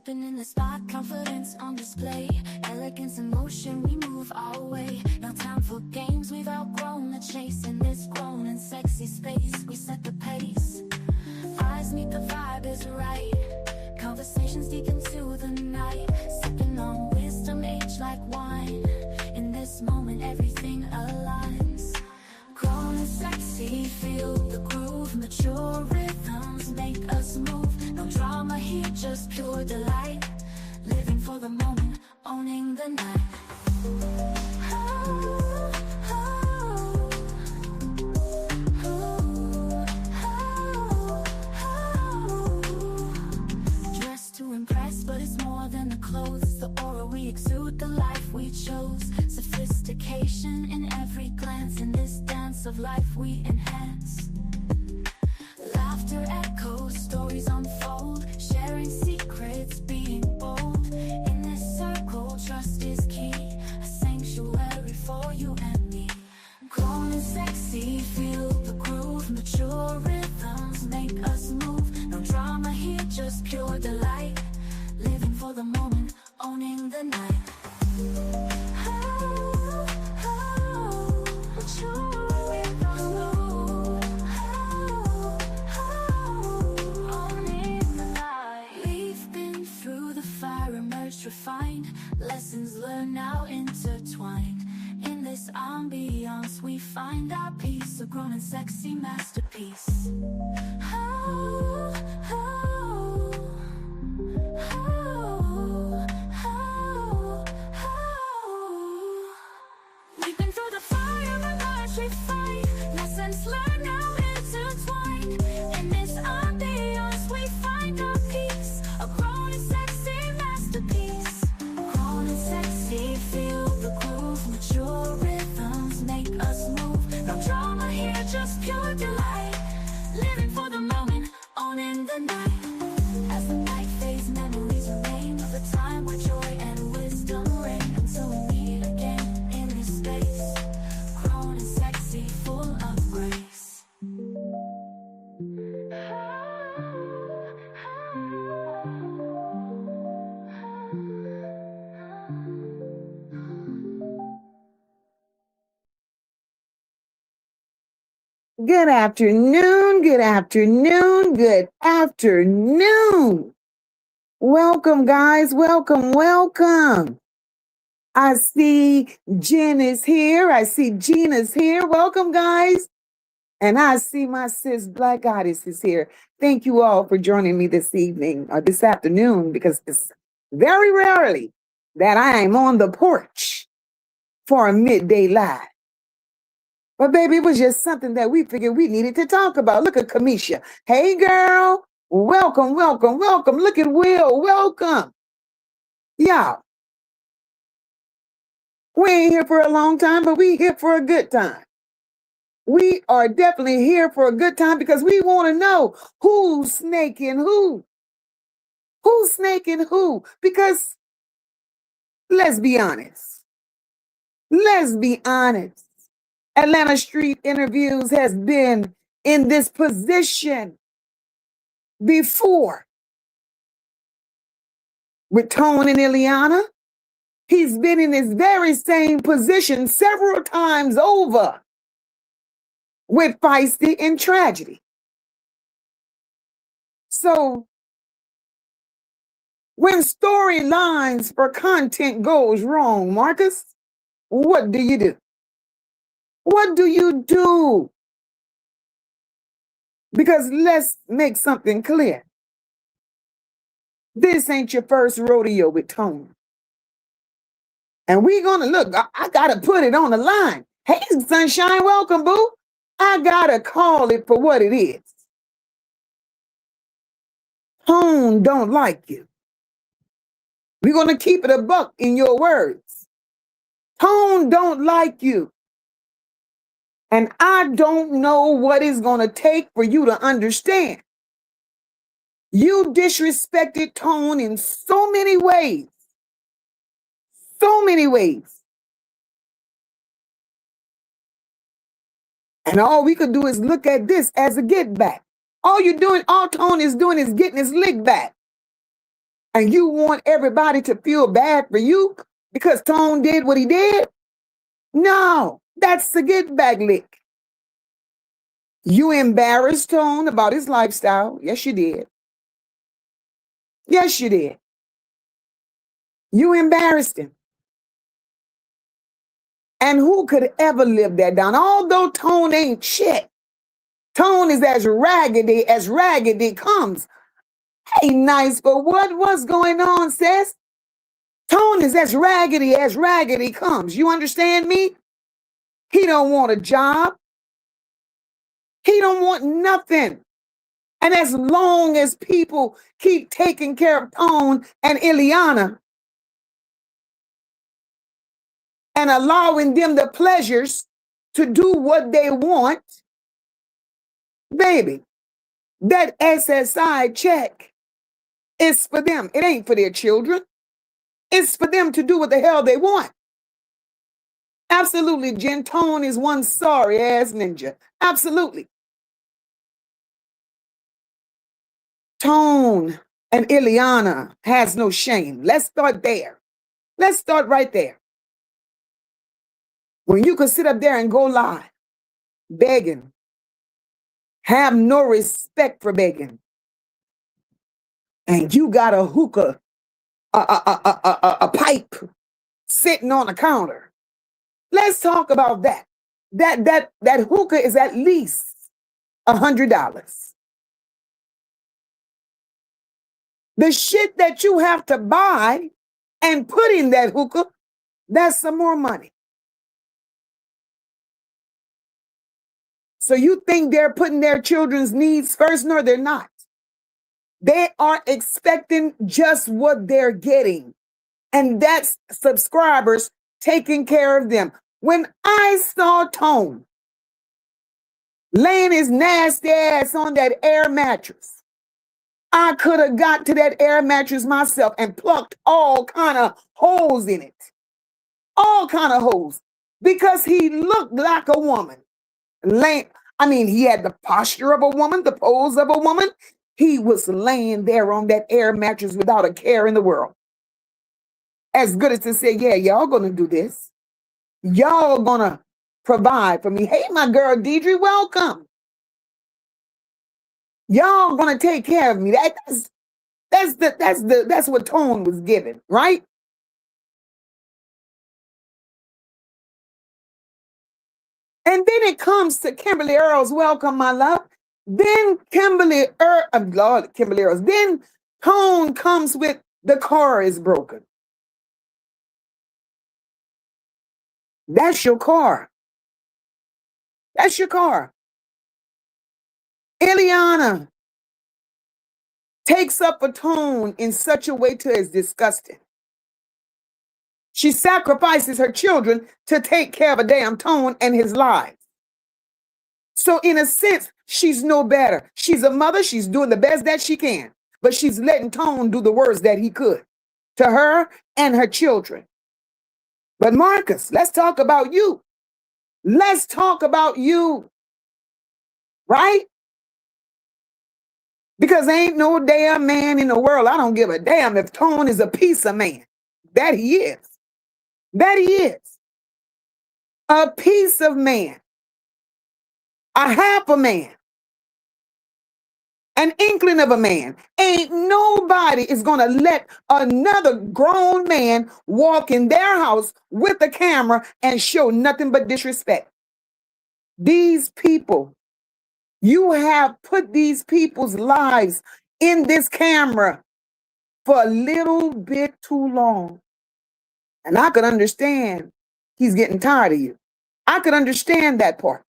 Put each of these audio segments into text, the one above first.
Stepping in the spot, confidence on display. Elegance and motion, we move our way. No time for games, we've outgrown the chase. In this grown and sexy space, we set the pace. Eyes meet, the vibe is right. Conversations deep into the night. Sipping on wisdom, age like wine. In this moment, everything aligns. Grown and sexy, feel the groove. Mature rhythms make us move. No drama here, just pure delight. Living for the moment, owning the night. Dressed to impress, but it's more than the clothes. The aura we exude, the life we chose. Sophistication in every glance. In this dance of life we enhance. Laughter echoes, stories unfold. Sharing secrets, being bold. In this circle, trust is key. A sanctuary for you and me. Grown and sexy, feel the groove. Mature rhythms make us move. No drama here, just pure delight. Living for the moment, owning the night. Refined, lessons learned now intertwined. In this ambiance we find our peace, a grown and sexy masterpiece. We've been through the fire and emerged refined. Lessons learned now intertwined. In this ambiance we find our peace, a grown and sexy masterpiece. Grown and sexy, feel the groove. Mature rhythms make us move. No drama here, just pure delight. Living for the moment, owning the night. As the night fades, memories remain of the time where joy and wisdom reign. Until we meet again in this space. Grown and sexy, full of grace. Good afternoon, good afternoon, good afternoon. Welcome, guys. Welcome, welcome. I see Jen is here. I see Gina's here. Welcome, guys. And I see my sis Black Goddess is here. Thank you all for joining me this evening or this afternoon, because it's very rarely that I am on the porch for a midday live. But baby, it was just something that we figured we needed to talk about. Look at Kamisha. Hey, girl. Welcome, welcome, welcome. Look at Will. Welcome. Y'all, we ain't here for a long time, but we here for a good time. We are definitely here for a good time because we want to know who's snaking who. Who's snaking who? Because let's be honest. Let's be honest. Atlanta Street Interviews has been in this position before. With Tone and Iliana, he's been in this very same position several times over with Fiesty and Tragedy. So when storylines for content goes wrong, Marcus, what do you do? What do you do? Because let's make something clear. This ain't your first rodeo with Tone. And we're going to look, I got to put it on the line. Hey, Sunshine, welcome, boo. I got to call it for what it is. Tone don't like you. We're going to keep it a buck in your words. Tone don't like you. And I don't know what it's going to take for you to understand. You disrespected Tone in so many ways. So many ways. And all we could do is look at this as a get back. All Tone is doing is getting his lick back. And you want everybody to feel bad for you because Tone did what he did? No, that's the get back lick. You embarrassed Tone about his lifestyle. Yes, you did. Yes, you did. You embarrassed him. And who could ever live that down? Although Tone ain't shit. Tone is as raggedy comes. Hey, nice, but what's going on, sis? Tone is as raggedy comes. You understand me? He don't want a job. He don't want nothing. And as long as people keep taking care of Tone and Iliana and allowing them the pleasures to do what they want, baby, that SSI check is for them. It ain't for their children. It's for them to do what the hell they want. Absolutely, Jen. Tone is one sorry ass ninja. Absolutely. Tone and Iliana has no shame. Let's start there. Let's start right there. When you could sit up there and go lie, begging, have no respect for begging, and you got a hookah, a pipe sitting on the counter. Let's talk about that. That hookah is at least $100. The shit that you have to buy and put in that hookah, that's some more money. So you think they're putting their children's needs first? No, they're not. They are expecting just what they're getting. And that's subscribers taking care of them. When I saw Tone laying his nasty ass on that air mattress, I could have got to that air mattress myself and plucked all kind of holes in it. All kind of holes. Because he looked like a woman. He had the posture of a woman, the pose of a woman. He was laying there on that air mattress without a care in the world. As good as to say, yeah, y'all gonna do this. Y'all gonna provide for me. Hey, my girl Deidre, welcome. Y'all gonna take care of me. That's what Tone was given, right? And then it comes to Kimberly Earls. Welcome, my love. Then Kimberly Earls. Then Tone comes with the car is broken. That's your car. That's your car. Iliana takes up a Tone in such a way to it's disgusting. She sacrifices her children to take care of a damn Tone and his lives. So in a sense, she's no better. She's a mother. She's doing the best that she can. But she's letting Tone do the worst that he could to her and her children. But Marcus, let's talk about you. Let's talk about you. Right? Because ain't no damn man in the world, I don't give a damn if Tone is a piece of man. That he is. That he is. A piece of man. A half a man. An inkling of a man. Ain't nobody is going to let another grown man walk in their house with a camera and show nothing but disrespect. These people, you have put these people's lives in this camera for a little bit too long. And I could understand he's getting tired of you. I could understand that part.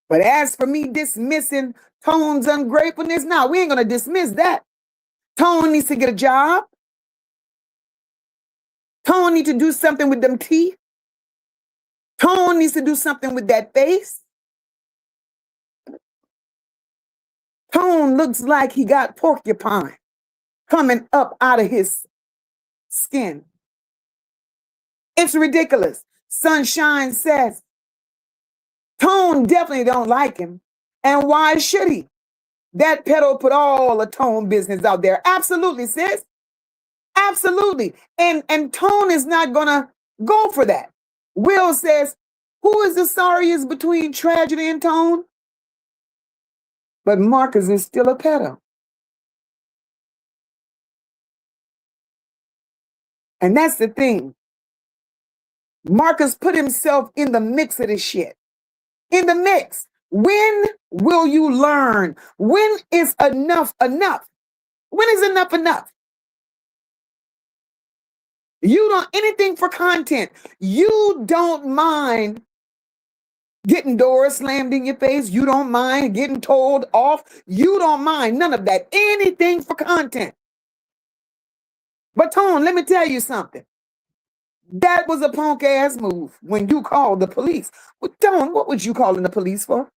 But as for me dismissing Tone's ungratefulness, no, we ain't going to dismiss that. Tone needs to get a job. Tone needs to do something with them teeth. Tone needs to do something with that face. Tone looks like he got porcupine coming up out of his skin. It's ridiculous. Sunshine says Tone definitely don't like him. And why should he? that pedo put all the Tone business out there. Absolutely, sis. Absolutely. And Tone is not gonna go for that. Will says, who is the sorriest between Tragedy and Tone? But Marcus is still a pedo. And that's the thing. Marcus put himself in the mix of this shit. In the mix. When will you learn? When is enough enough? When is enough enough? You don't anything for content. You don't mind getting doors slammed in your face. You don't mind getting told off. You don't mind none of that. Anything for content. But Tone, let me tell you something. That was a punk ass move when you called the police. Well, Tone, what was you calling the police for?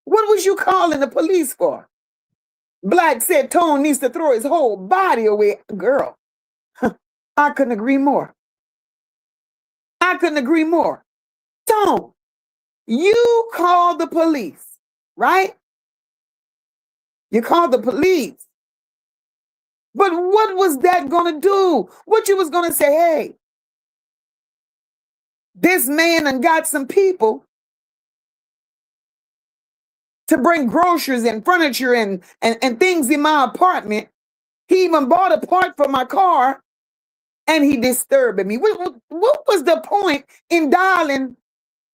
What was you calling the police for? Black said Tone needs to throw his whole body away. Girl, I couldn't agree more. I couldn't agree more. Tone, you called the police, right? You called the police. But what was that going to do? What you was going to say, hey, this man done got some people to bring groceries and furniture and things in my apartment. He even bought a part for my car and he disturbed me. What was the point in dialing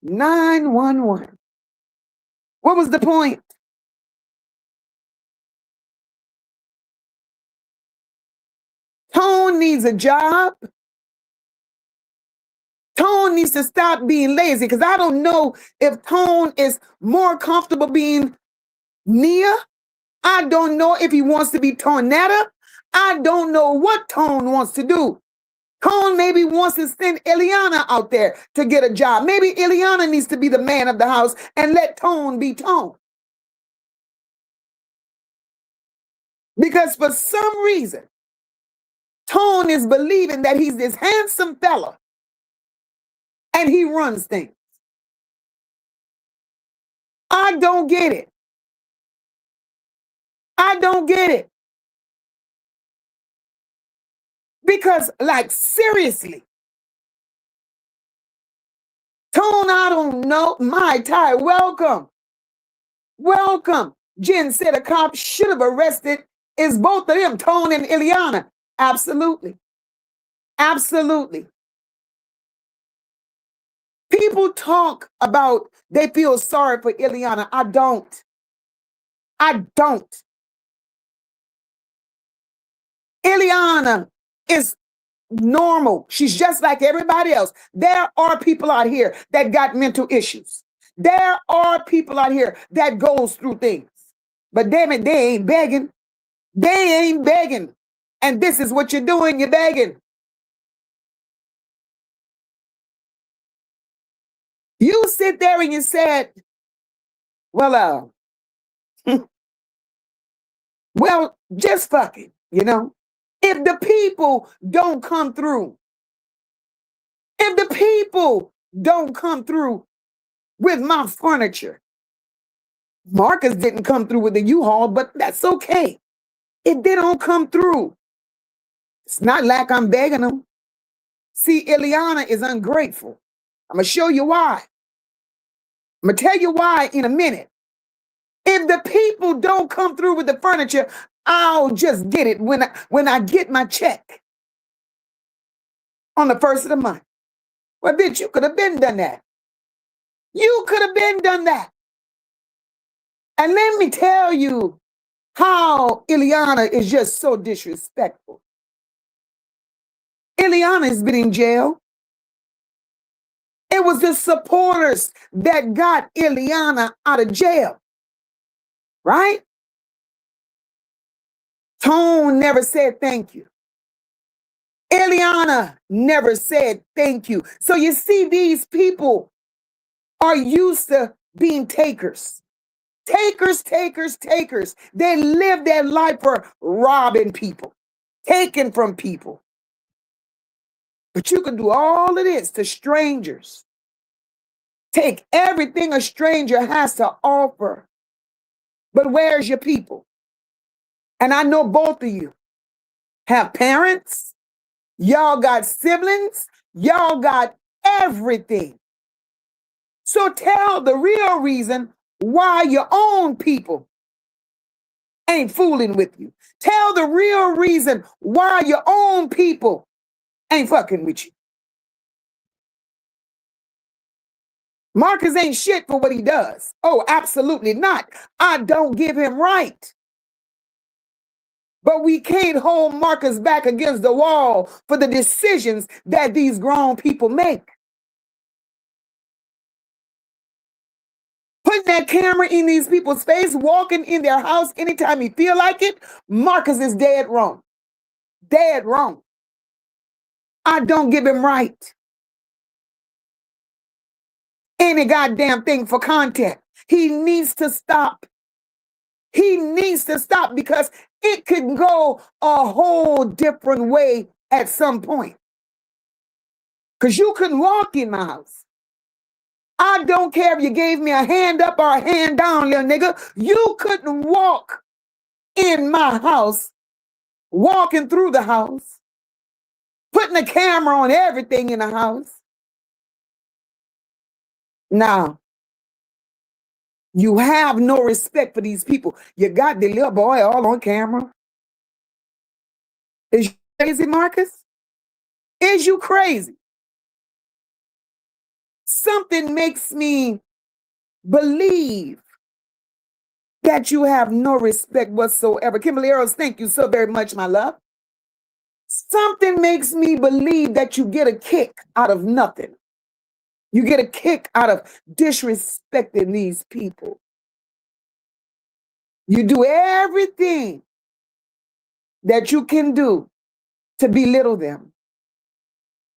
911? What was the point? Tone needs a job. Tone needs to stop being lazy because I don't know if Tone is more comfortable being Nia. I don't know if he wants to be Tornetta. I don't know what Tone wants to do. Tone maybe wants to send Iliana out there to get a job. Maybe Iliana needs to be the man of the house and let Tone be Tone. Because for some reason, Tone is believing that he's this handsome fella and he runs things. I don't get it. I don't get it. Because, like, seriously, Tone, I don't know. My Ty, welcome. Welcome. Jen said a cop should have arrested is both of them, Tone and Iliana. Absolutely. Absolutely. People talk about they feel sorry for Iliana. I don't. I don't. Iliana is normal. She's just like everybody else. There are people out here that got mental issues. There are people out here that goes through things. But damn it, they ain't begging. They ain't begging. And this is what you're doing. You're begging. You sit there and you said, well, well, just fuck it, you know? If the people don't come through, if the people don't come through with my furniture, Marcus didn't come through with the U-Haul, but that's okay. If they don't come through, it's not like I'm begging them. See, Iliana is ungrateful. I'm going to show you why. I'm going to tell you why in a minute. If the people don't come through with the furniture, I'll just get it when I get my check on the first of the month. Well, bitch, you could have been done that. You could have been done that. And let me tell you how Iliana is just so disrespectful. Iliana has been in jail. It was the supporters that got Iliana out of jail. Right? Tone never said thank you. Iliana never said thank you. So you see, these people are used to being takers. Takers, takers, takers. They live their life for robbing people, taking from people. But you can do all of this to strangers. Take everything a stranger has to offer But where's your people? And I know both of you have parents, y'all got siblings, y'all got everything. So tell the real reason why your own people ain't fooling with you. Tell the real reason why your own people ain't fucking with you. Marcus ain't shit for what he does. Oh, absolutely not. I don't give him right. But we can't hold Marcus back against the wall for the decisions that these grown people make. Putting that camera in these people's face, walking in their house anytime he feel like it, Marcus is dead wrong. Dead wrong. I don't give him right. Any goddamn thing for content. He needs to stop. He needs to stop because it could go a whole different way at some point. Because you couldn't walk in my house. I don't care if you gave me a hand up or a hand down, little nigga. You couldn't walk in my house, walking through the house, putting a camera on everything in the house. Now, you have no respect for these people. You got the little boy all on camera. Is you crazy, Marcus? Is you crazy? Something makes me believe that you have no respect whatsoever. Kimberly Earls, thank you so very much, my love. Something makes me believe that you get a kick out of nothing. You get a kick out of disrespecting these people. You do everything that you can do to belittle them.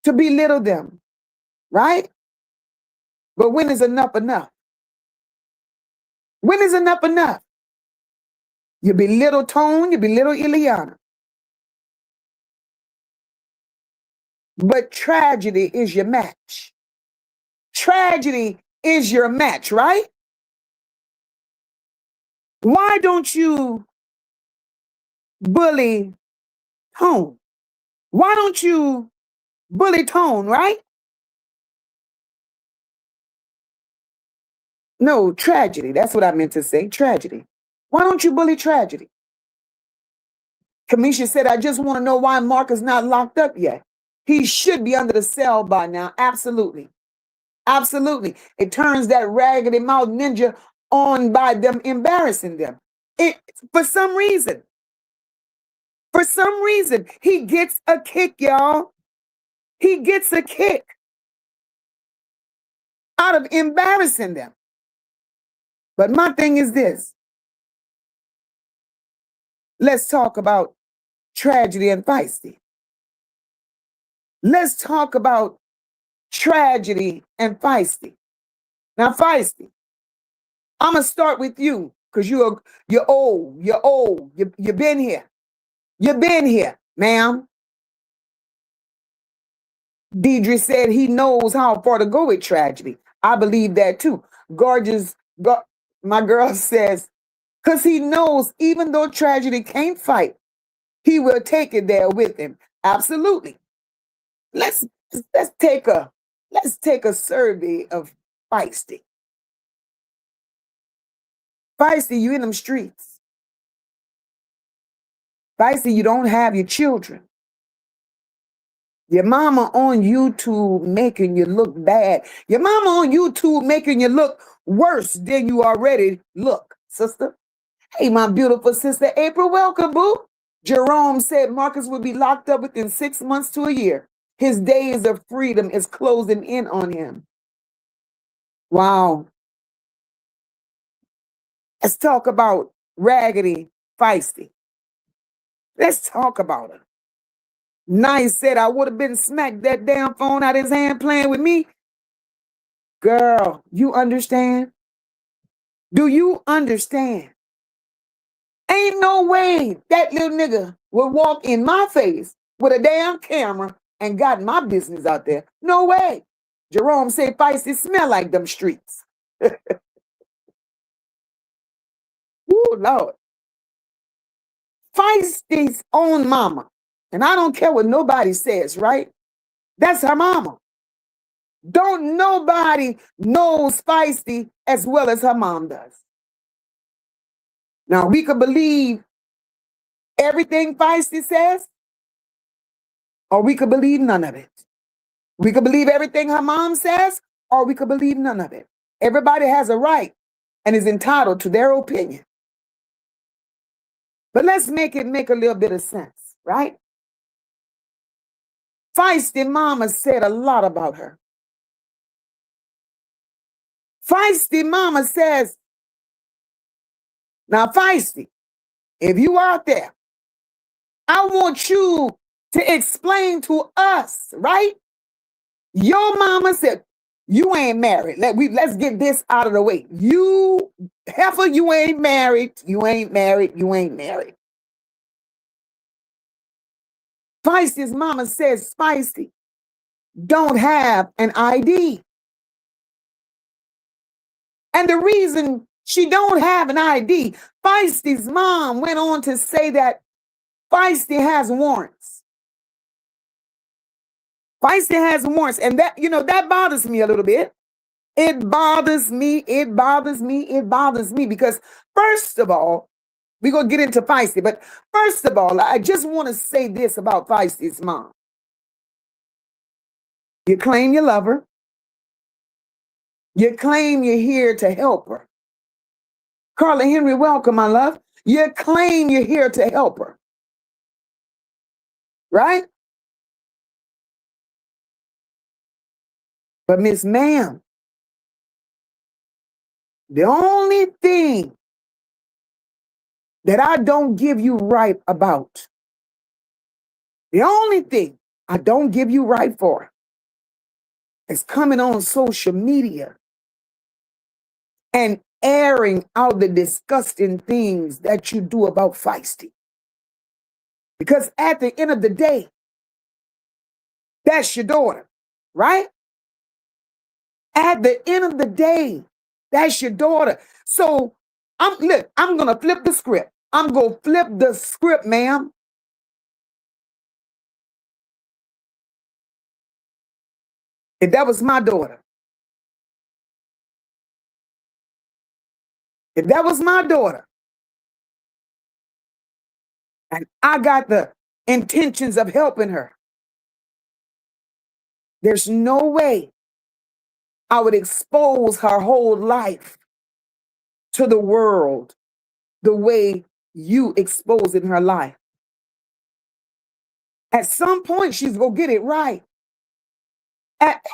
To belittle them, right? But when is enough enough? When is enough enough? You belittle Tone, you belittle Iliana. But tragedy is your match. Tragedy is your match, right? Why don't you bully Tone? Why don't you bully Tone, right? No, tragedy. That's what I meant to say. Tragedy. Why don't you bully tragedy? Kamisha said, I just want to know why Mark is not locked up yet. He should be under the cell by now. Absolutely. Absolutely. It turns that raggedy mouth ninja on by them embarrassing them. For some reason, he gets a kick, y'all. He gets a kick out of embarrassing them. But my thing is this. Let's talk about tragedy and Fiesty. Let's talk about tragedy and Fiesty. Now, Fiesty, I'm going to start with you because you're old. You've been here. You've been here, ma'am. Deidre said he knows how far to go with tragedy. I believe that too. My girl says, because he knows even though tragedy can't fight, he will take it there with him. Absolutely. Let's take a survey of Fiesty. Fiesty, you in them streets. Fiesty, you don't have your children. Your mama on YouTube making you look bad. Your mama on YouTube making you look worse than you already look, sister. Hey, my beautiful sister April, welcome, boo. Jerome said Marcus will be locked up within 6 months to a year. His days of freedom is closing in on him. Wow. Let's talk about Raggedy Fiesty. Let's talk about her. Nice said I would have been smacked that damn phone out of his hand playing with me. Girl, you understand? Do you understand? Ain't no way that little nigga would walk in my face with a damn camera and got my business out there. No way. Jerome said Feisty smell like them streets. Woo, Ooh, Lord. Fiesty's own mama. And I don't care what nobody says, right? That's her mama. Don't nobody knows Fiesty as well as her mom does. Now, we could believe everything Fiesty says, or we could believe none of it. We could believe everything her mom says, or we could believe none of it. Everybody has a right and is entitled to their opinion. But let's make a little bit of sense, right? Fiesty mama said a lot about her. Fiesty mama says, now Fiesty, if you out there, I want you to explain to us, right? Your mama said, you ain't married. Let's get this out of the way. You, heifer, you ain't married. You ain't married. You ain't married. Fiesty's mama says Fiesty don't have an ID. And the reason she don't have an ID, Fiesty's mom went on to say that Fiesty has warrants. Fiesty has warrants. And that, that bothers me a little bit. It bothers me. It bothers me. It bothers me because first of all, we're going to get into Fiesty. But first of all, I just want to say this about Fiesty's mom. You claim you love her. You claim you're here to help her. Carla Henry, welcome, my love. You claim you're here to help her. Right? But Miss Ma'am, the only thing that I don't give you right about, the only thing I don't give you right for is coming on social media and airing out the disgusting things that you do about Fiesty. Because at the end of the day, that's your daughter, right? At the end of the day, that's your daughter. So I'm going to flip the script. I'm going to flip the script, ma'am. If that was my daughter, if that was my daughter, and I got the intentions of helping her, there's no way I would expose her whole life to the world the way you exposing her life. At some point, she's going to get it right.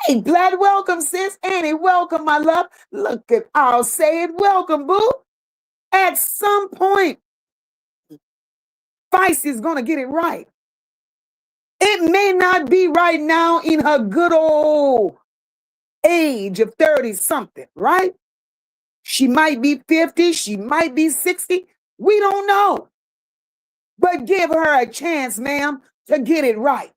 Hey, glad welcome, sis. Annie, welcome, my love. Look at, I'll say it, welcome, boo. At some point, Fiesty's going to get it right. It may not be right now in her good old age of 30-something, right? She might be 50, she might be 60. We don't know. But give her a chance, ma'am, to get it right.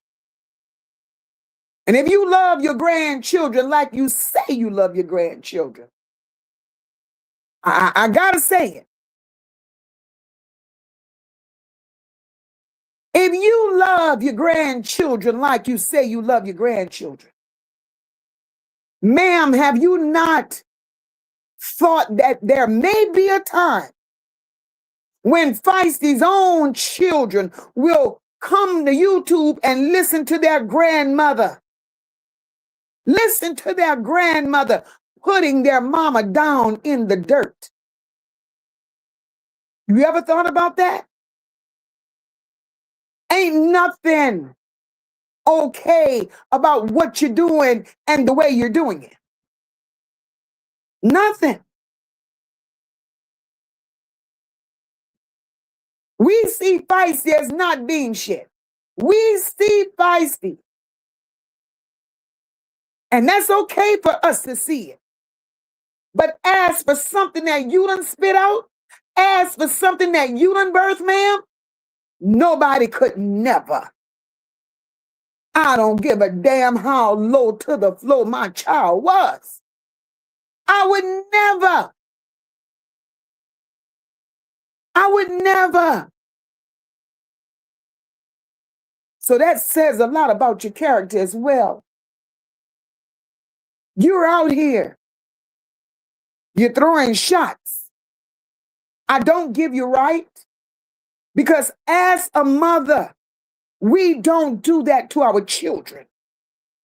And if you love your grandchildren like you say you love your grandchildren, I gotta say it. If you love your grandchildren like you say you love your grandchildren, ma'am, have you not thought that there may be a time when Fiesty's own children will come to YouTube and listen to their grandmother? Listen to their grandmother putting their mama down in the dirt. You ever thought about that? Ain't nothing okay about what you're doing and the way you're doing it. Nothing. We see Fiesty as not being shit. We see Fiesty. And that's okay for us to see it. But as for something that you done spit out, as for something that you done birthed, ma'am, nobody could never. I don't give a damn how low to the floor my child was. I would never I would never. So that says a lot about your character as well. You're out here. You're throwing shots. I don't give you right because as a mother, we don't do that to our children.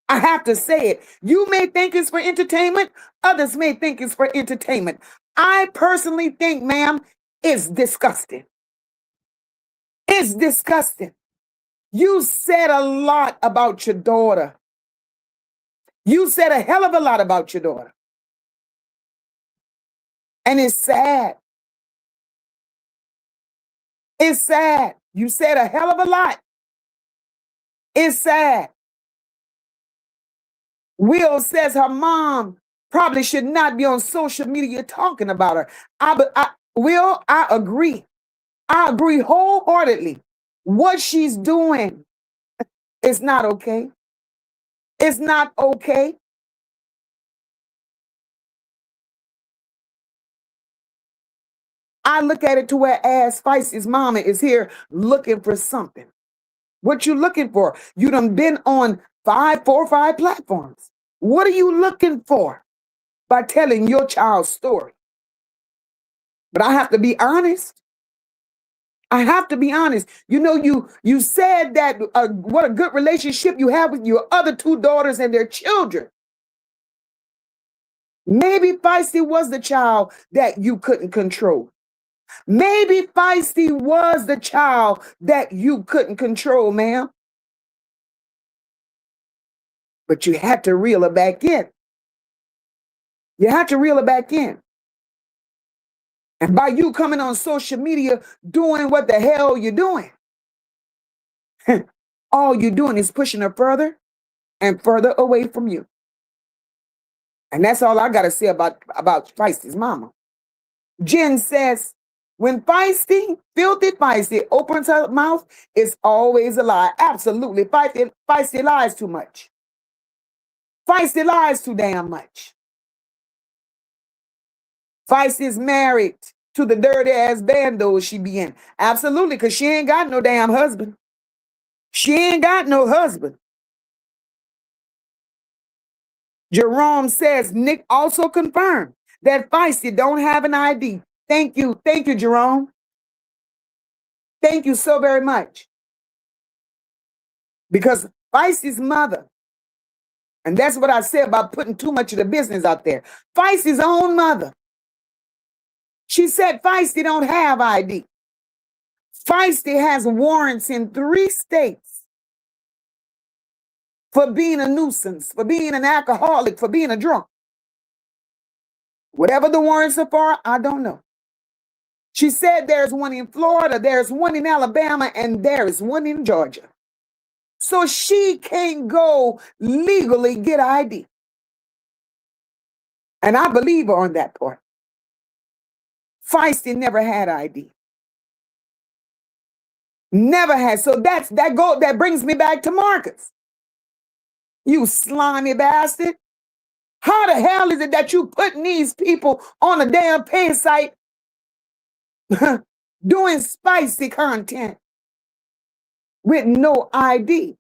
I have to say it. You may think it's for entertainment. Others may think it's for entertainment. I personally think, ma'am, it's disgusting. It's disgusting. You said a lot about your daughter. You said a hell of a lot about your daughter. And it's sad. It's sad. You said a hell of a lot. It's sad. Will says her mom probably should not be on social media talking about her. I agree. I agree wholeheartedly. What she's doing is not okay. It's not okay. I look at it to where as Fiesty's mama is here looking for something. What you looking for? You done been on 4 or 5 platforms. What are you looking for by telling your child's story? But I have to be honest. I have to be honest. You know, you said that what a good relationship you have with your other 2 daughters and their children. Maybe Fiesty was the child that you couldn't control. Maybe Fiesty was the child that you couldn't control, ma'am. But you had to reel her back in. You had to reel her back in. And by you coming on social media doing what the hell you're doing, all you're doing is pushing her further and further away from you. And that's all I got to say about Fiesty's mama. Jen says, when filthy Fiesty opens her mouth, it's always a lie. Absolutely. Fiesty lies too much. Fiesty lies too damn much. Fiesty is married to the dirty ass bando she be in. Absolutely, because she ain't got no damn husband. She ain't got no husband. Jerome says Nick also confirmed that Fiesty don't have an ID. Thank you, Jerome. Thank you so very much. Because Fiesty's mother, and that's what I said about putting too much of the business out there. Fiesty's own mother, she said Fiesty don't have ID. Fiesty has warrants in 3 states for being a nuisance, for being an alcoholic, for being a drunk. Whatever the warrants are for, I don't know. She said there's one in Florida, there's one in Alabama, and there's one in Georgia. So she can't go legally get ID. And I believe her on that part. Fiesty never had ID. Never had. So that brings me back to Marcus. You slimy bastard. How the hell is it that you putting these people on a damn pay site doing spicy content with no ID?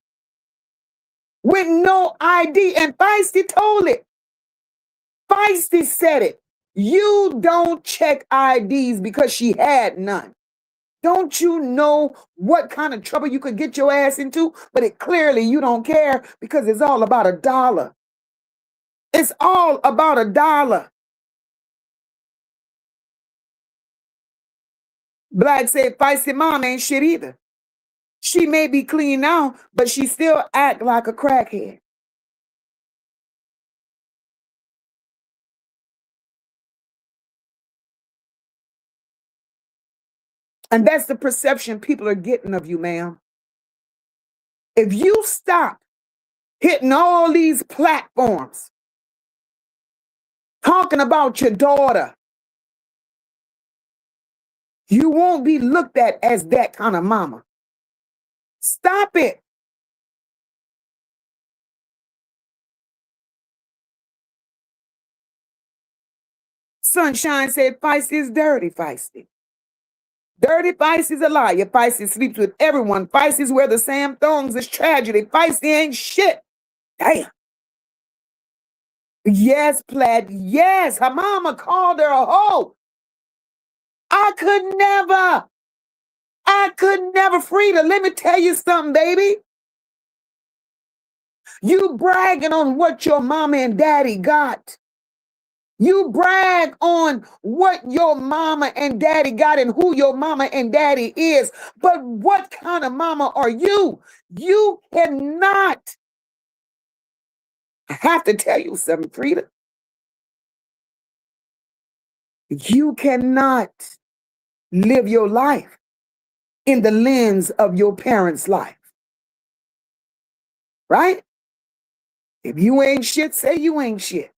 With no ID. And Fiesty told it. Fiesty said it. You don't check IDs because she had none. Don't you know what kind of trouble you could get your ass into? But clearly you don't care because it's all about $1. It's all about $1. Black said Feisty mom ain't shit either. She may be clean now, but she still act like a crackhead. And that's the perception people are getting of you, ma'am. If you stop hitting all these platforms, talking about your daughter, you won't be looked at as that kind of mama. Stop it. Sunshine said Feisty is dirty, Feisty. Dirty Fiesty's a liar. Fiesty sleeps with everyone. Fiesty's where the Sam Thongs is tragedy. Fiesty ain't shit. Damn. Yes, Plaid. Yes, her mama called her a hoe. I could never, Frida. Let me tell you something, baby. You bragging on what your mama and daddy got. You brag on what your mama and daddy got and who your mama and daddy is. But what kind of mama are you? You cannot. I have to tell you something, Frida. You cannot live your life in the lens of your parents' life. Right? If you ain't shit, say you ain't shit.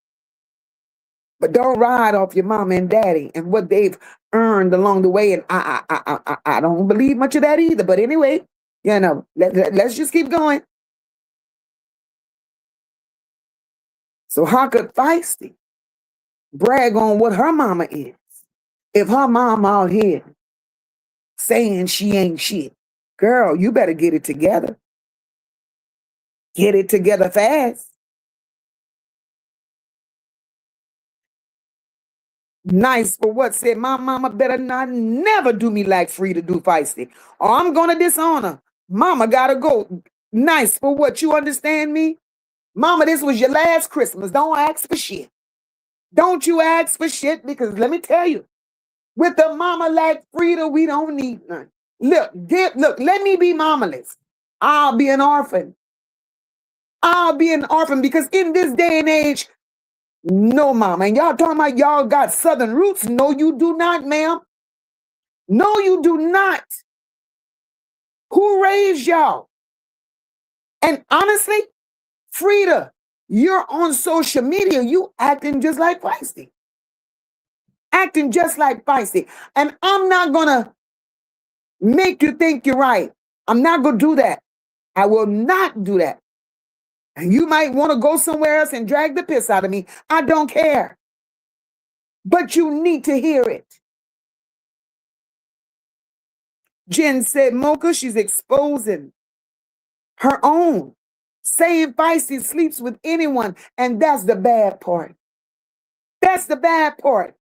But don't ride off your mama and daddy and what they've earned along the way. And I don't believe much of that either. But anyway, let's just keep going. So how could Fiesty brag on what her mama is if her mama out here saying she ain't shit? Girl, you better get it together. Get it together fast. Nice for what? Said my mama better not never do me like Frida do Fiesty, or I'm gonna disown her. Mama gotta go. Nice for what? You understand me? Mama, this was your last Christmas. Don't ask for shit. Don't you ask for shit, because let me tell you, with a mama like Frida, we don't need none. Look, let me be mamaless. I'll be an orphan. I'll be an orphan because in this day and age, no, mama. And y'all talking about y'all got Southern roots. No, you do not, ma'am. No, you do not. Who raised y'all? And honestly, Frida, you're on social media. You acting just like Fiesty. Acting just like Fiesty. And I'm not going to make you think you're right. I'm not going to do that. I will not do that. And you might want to go somewhere else and drag the piss out of me. I don't care. But you need to hear it. Jen said, Moca, she's exposing her own, saying Fiesty sleeps with anyone. And that's the bad part. That's the bad part.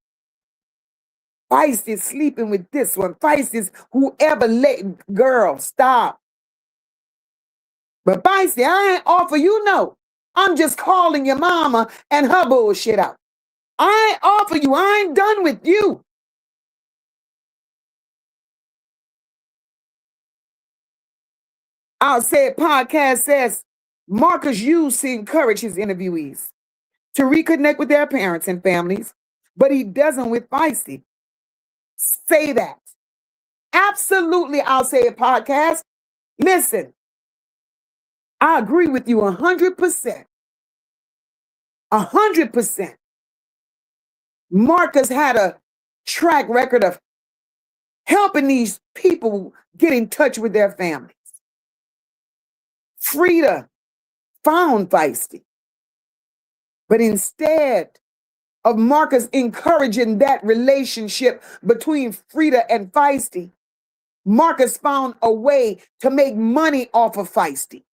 Fiesty's sleeping with this one. Fiesty's whoever let girl stop. But Fiesty, I ain't offer you no. I'm just calling your mama and her bullshit out. I ain't offer you. I ain't done with you. I'll say it. Podcast says Marcus used to encourage his interviewees to reconnect with their parents and families, but he doesn't with Fiesty. Say that. Absolutely, I'll say it. Podcast. Listen, I agree with you 100%. 100%. Marcus had a track record of helping these people get in touch with their families. Frida found Fiesty. But instead of Marcus encouraging that relationship between Frida and Fiesty, Marcus found a way to make money off of Fiesty.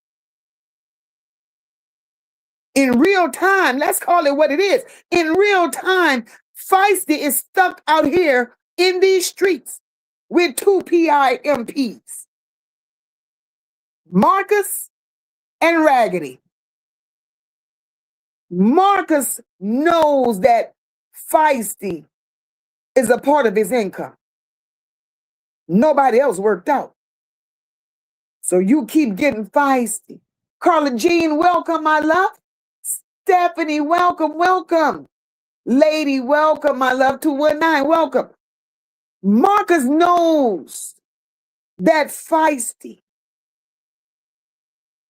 In real time, let's call it what it is. In real time, Fiesty is stuck out here in these streets with two PIMPs, Marcus and Raggedy. Marcus knows that Fiesty is a part of his income. Nobody else worked out. So you keep getting Fiesty. Carla Jean, welcome, my love. Stephanie, welcome, welcome. Lady, welcome, my love. 219, welcome. Marcus knows that Fiesty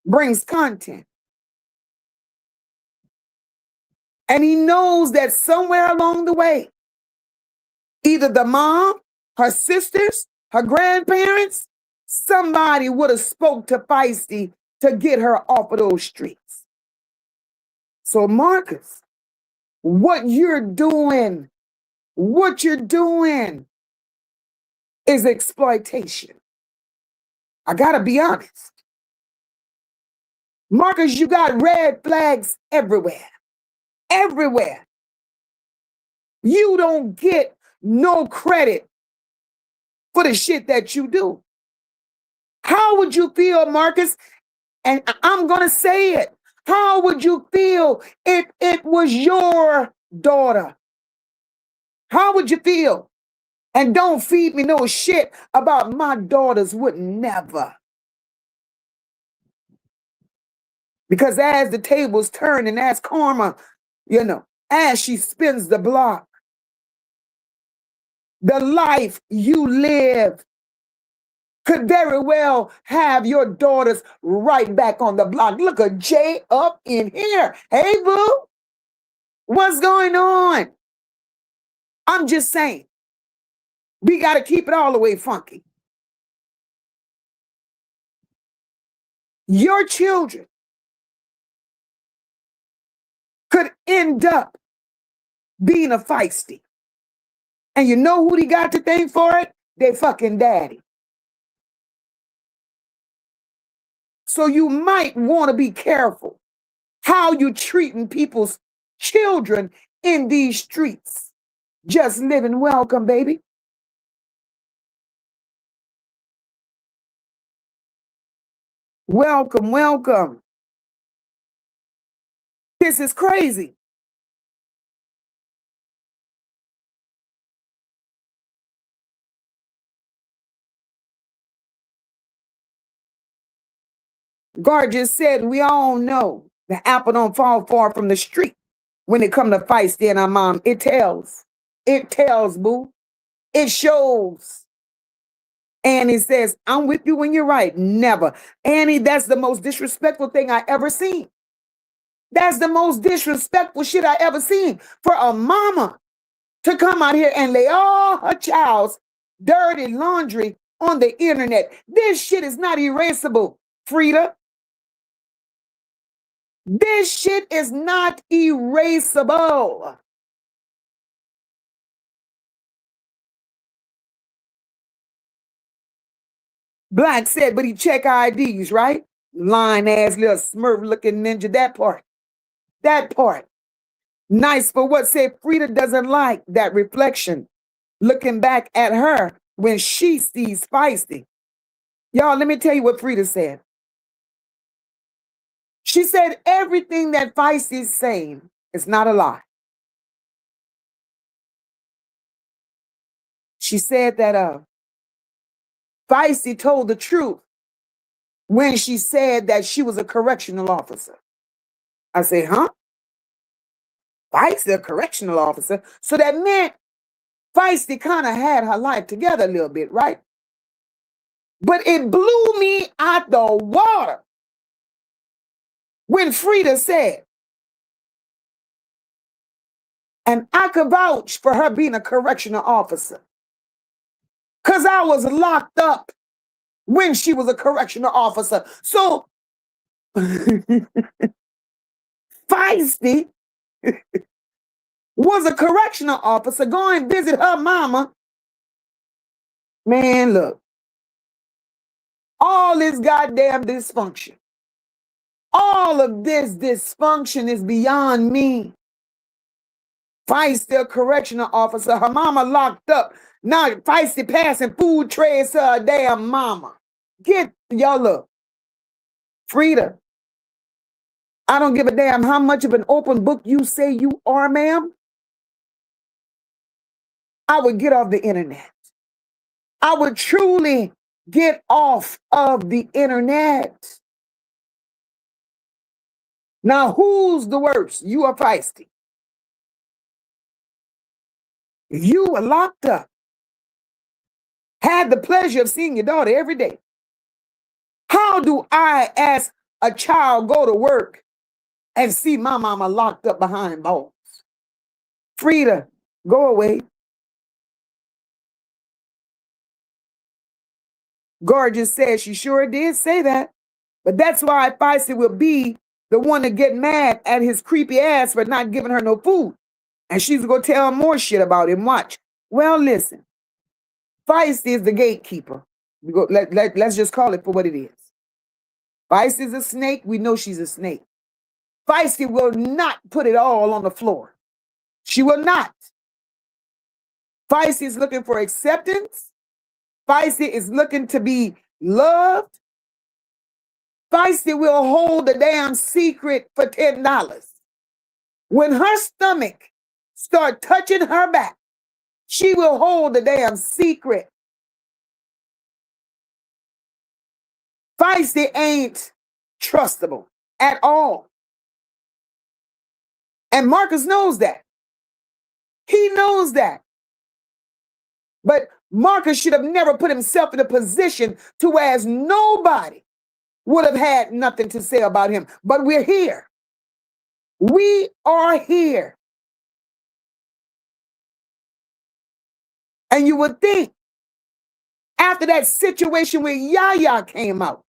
brings content. And he knows that somewhere along the way, either the mom, her sisters, her grandparents, somebody would have spoke to Fiesty to get her off of those streets. So Marcus, what you're doing is exploitation. I gotta be honest. Marcus, you got red flags everywhere. Everywhere. You don't get no credit for the shit that you do. How would you feel, Marcus? And I'm going to say it. How would you feel if it was your daughter? How would you feel? And don't feed me no shit about my daughters would never. Because as the tables turn and as karma, as she spins the block, the life you live could very well have your daughters right back on the block. Look at Jay up in here. Hey, boo, what's going on? I'm just saying, we got to keep it all the way funky. Your children could end up being a feisty. And you know who they got to thank for it? Their fucking daddy. So you might want to be careful how you treating people's children in these streets. Just living. Welcome, baby. Welcome, welcome. This is crazy. God just said, we all know the apple don't fall far from the street when it come to feisty and our mom. It tells, boo. It shows. Annie says, I'm with you when you're right. Never. Annie, that's the most disrespectful thing I ever seen. That's the most disrespectful shit I ever seen. For a mama to come out here and lay all her child's dirty laundry on the internet. This shit is not erasable, Frida. This shit is not erasable. Black said, but he check IDs, right? Lying ass little smurf looking ninja. That part. That part. Nice for what said Frida doesn't like that reflection. Looking back at her when she sees Fiesty. Y'all, let me tell you what Frida said. She said everything that Fiesty is saying is not a lie. She said that Fiesty told the truth when she said that she was a correctional officer. I said, huh? Feisty, a correctional officer. So that meant Feisty kind of had her life together a little bit, right? But it blew me out the water when Frida said, and I could vouch for her being a correctional officer, because I was locked up when she was a correctional officer. So Feisty was a correctional officer, go and visit her mama. Man, look, all this goddamn dysfunction, all of this dysfunction is beyond me. Feisty, a correctional officer, her mama locked up. Now Feisty passing food trays to her damn mama. Get y'all up. Frida, I don't give a damn how much of an open book you say you are, ma'am. I would get off the internet. I would truly get off of the internet. Now, who's the worst? You are Feisty. You were locked up. Had the pleasure of seeing your daughter every day. How do I, as a child, go to work and see my mama locked up behind bars? Frida, go away. Gorgeous says she sure did say that. But that's why Feisty will be the one to get mad at his creepy ass for not giving her no food. And she's going to tell him more shit about him. Watch. Well, listen. Fiesty is the gatekeeper. Let's just call it for what it is. Feisty is a snake. We know she's a snake. Feisty will not put it all on the floor. She will not. Feisty is looking for acceptance. Feisty is looking to be loved. Feisty will hold the damn secret for $10. When her stomach start touching her back, she will hold the damn secret. Feisty ain't trustable at all. And Marcus knows that. He knows that. But Marcus should have never put himself in a position to where nobody would have had nothing to say about him. But we're here. We are here. And you would think after that situation where Yaya came out,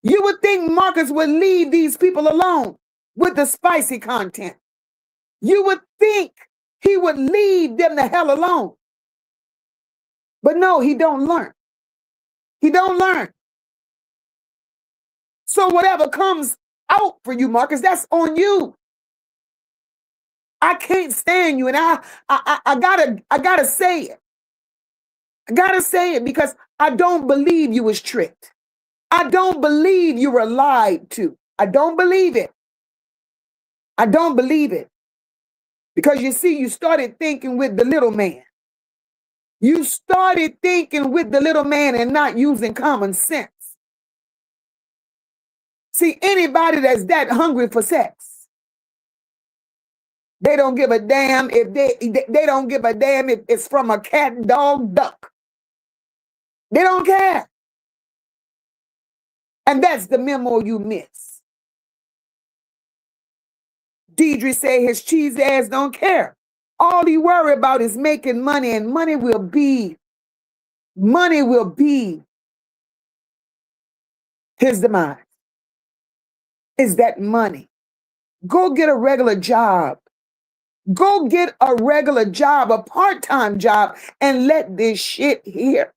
you would think Marcus would leave these people alone with the spicy content. You would think he would leave them the hell alone. But no, he don't learn. He don't learn. So whatever comes out for you, Marcus, that's on you. I can't stand you, and I gotta say it. I gotta say it because I don't believe you was tricked. I don't believe you were lied to. I don't believe it. I don't believe it. Because you see, you started thinking with the little man. You started thinking with the little man and not using common sense. See, anybody that's that hungry for sex, they don't give a damn if they don't give a damn if it's from a cat, dog, duck. They don't care. And that's the memo you miss. Deidre say his cheese ass don't care. All he worry about is making money, and money will be his demise. Is that money? Go get a regular job. Go get a regular job, a part-time job, and let this shit here.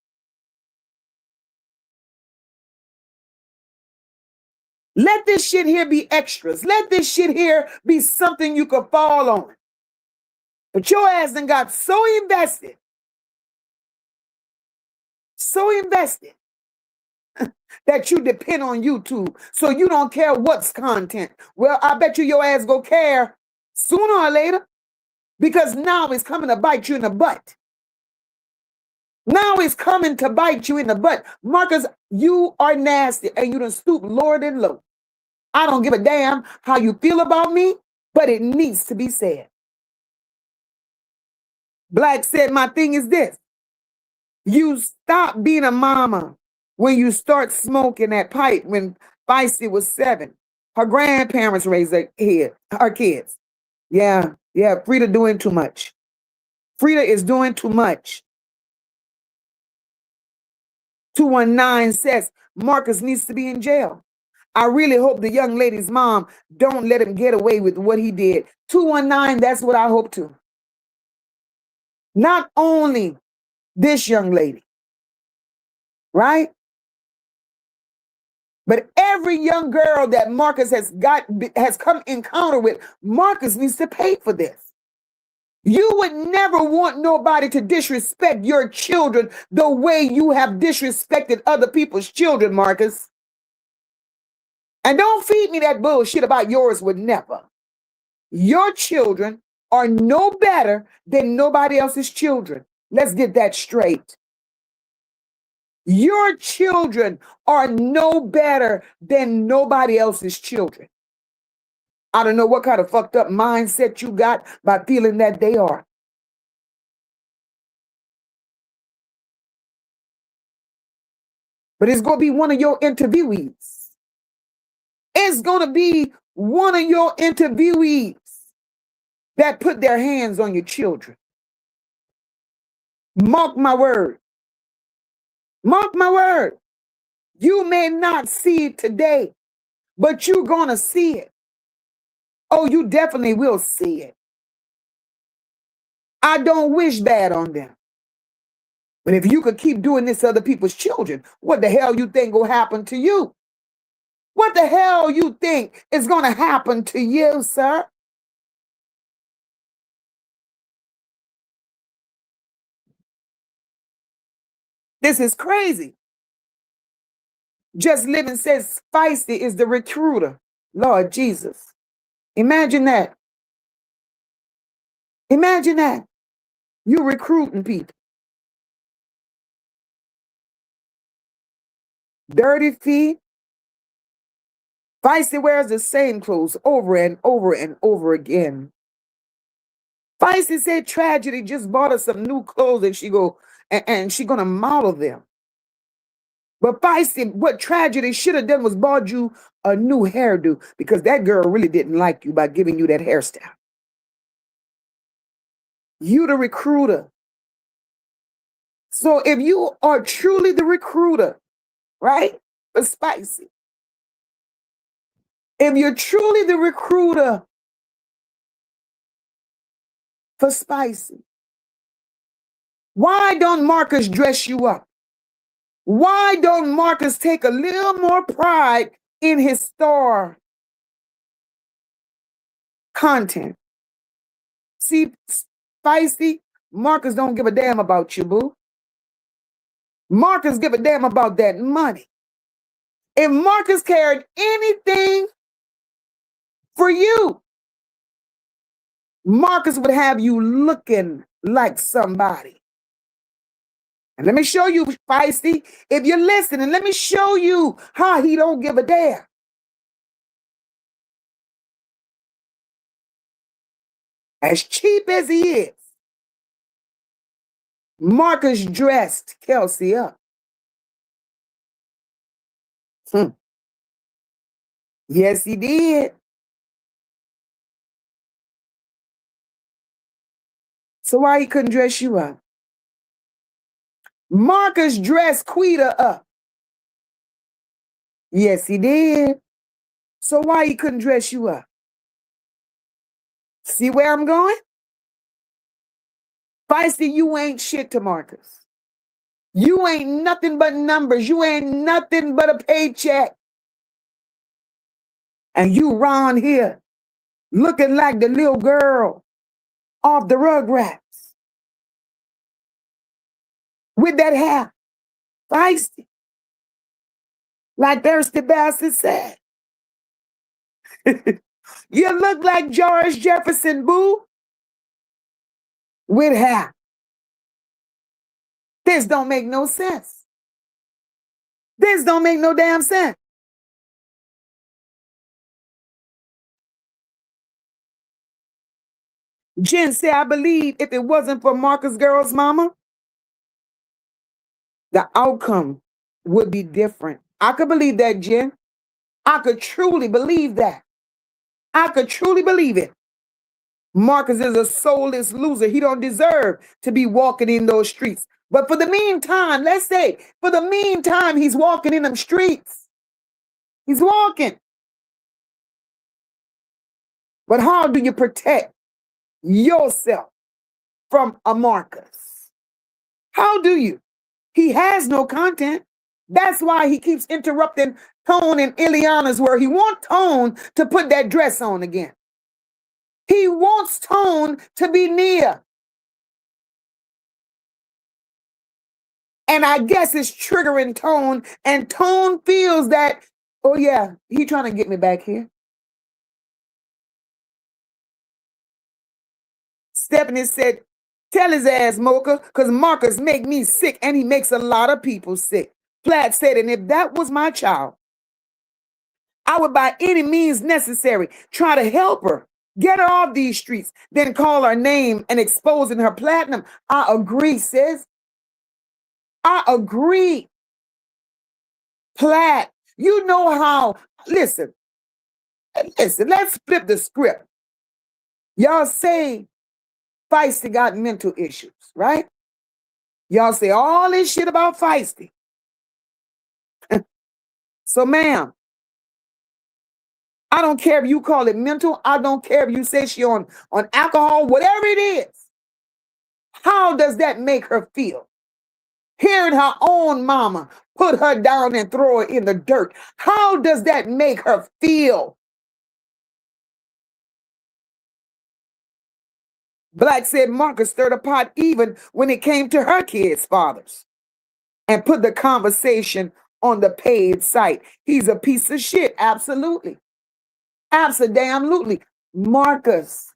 Let this shit here be extras. Let this shit here be something you could fall on. But your ass done got so invested that you depend on YouTube. So you don't care what's content. Well, I bet you your ass go care sooner or later, because now it's coming to bite you in the butt. Now it's coming to bite you in the butt. Marcus, you are nasty and you done stoop lower than low. I don't give a damn how you feel about me, but it needs to be said. Black said, my thing is this. You stop being a mama when you start smoking that pipe. When Fiesty was 7, her grandparents raised her kids. Yeah, Frida doing too much. Frida is doing too much. 219 says Marcus needs to be in jail. I really hope the young lady's mom don't let him get away with what he did. 219, that's what I hope to. Not only this young lady, right? But every young girl that Marcus has come encounter with, Marcus needs to pay for this. You would never want nobody to disrespect your children the way you have disrespected other people's children, Marcus. And don't feed me that bullshit about yours would never. Your children are no better than nobody else's children. Let's get that straight. Your children are no better than nobody else's children. I don't know what kind of fucked up mindset you got by feeling that they are. But it's going to be one of your interviewees. It's going to be one of your interviewees that put their hands on your children. Mark my word. Mark my word. You may not see it today, but you're going to see it. Oh, you definitely will see it. I don't wish bad on them. But if you could keep doing this to other people's children, what the hell you think will happen to you? What the hell you think is going to happen to you, sir? This is crazy. Just Living says Fiesty is the recruiter. Lord Jesus. Imagine that. Imagine that. You recruiting people. Dirty feet. Fiesty wears the same clothes over and over and over again. Fiesty said Tragedy just bought her some new clothes and she gonna model them. But Fiesty, what Tragedy should have done was bought you a new hairdo because that girl really didn't like you by giving you that hairstyle. You the recruiter. So if you are truly the recruiter, right, for Spicy, if you're truly the recruiter for Spicy, why don't Marcus dress you up? Why don't Marcus take a little more pride in his star content? See, Spicy, Marcus don't give a damn about you, boo. Marcus give a damn about that money. If Marcus cared anything for you, Marcus would have you looking like somebody. And let me show you, Fiesty, if you're listening, let me show you how he don't give a damn. As cheap as he is, Marcus dressed Kelsey up. Yes, he did. So why he couldn't dress you up? Marcus dressed Quita up. Yes, he did. So why he couldn't dress you up? See where I'm going? Fiesty, you ain't shit to Marcus. You ain't nothing but numbers. You ain't nothing but a paycheck. And you round here looking like the little girl off the Rugrats with that hair. Feisty. Like Thirsty Bastard said. You look like George Jefferson, boo, with hair. This don't make no sense. This don't make no damn sense. Jen said, I believe if it wasn't for Marcus' girl's mama, the outcome would be different. I could believe that, Jen. I could truly believe that. I could truly believe it. Marcus is a soulless loser. He don't deserve to be walking in those streets. But for the meantime, let's say, for the meantime, he's walking in them streets. He's walking. But how do you protect yourself from a Marcus? How do you? He has no content. That's why he keeps interrupting Tone and Iliana's where he wants Tone to put that dress on again. He wants Tone to be near. And I guess it's triggering Tone, and Tone feels that, oh yeah, he trying to get me back here. Stephanie said, tell his ass, Moca, because Marcus make me sick, and he makes a lot of people sick. Platt said, and if that was my child, I would by any means necessary try to help her, get her off these streets, then call her name and exposing her platinum. I agree, sis. I agree. Platt, you know how, listen, let's flip the script. Y'all say Feisty got mental issues, right? Y'all say all this shit about Feisty. So, ma'am, I don't care if you call it mental. I don't care if you say she on alcohol, whatever it is. How does that make her feel? Hearing her own mama put her down and throw her in the dirt. How does that make her feel? Black said Marcus stirred a pot even when it came to her kids' fathers and put the conversation on the paid site. He's a piece of shit. Absolutely. Absolutely. Marcus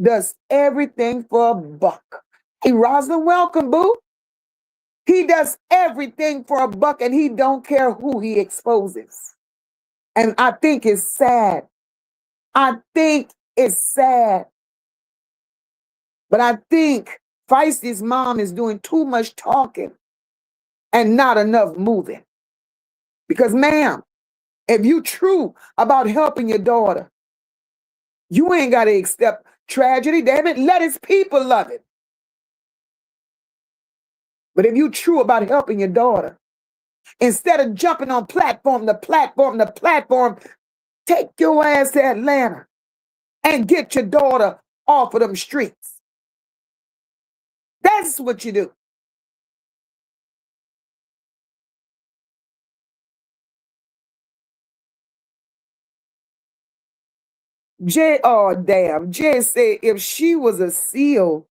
does everything for a buck. Hey, Rosalind, welcome, boo. He does everything for a buck and he don't care who he exposes. And I think it's sad. I think it's sad. But I think Feisty's mom is doing too much talking and not enough moving. Because, ma'am, if you true about helping your daughter, you ain't got to accept tragedy. Damn it, let his people love it. But if you true about helping your daughter, instead of jumping on platform to platform, take your ass to Atlanta and get your daughter off of them streets. That's what you do. Oh damn. Jay said if she was a SEAL,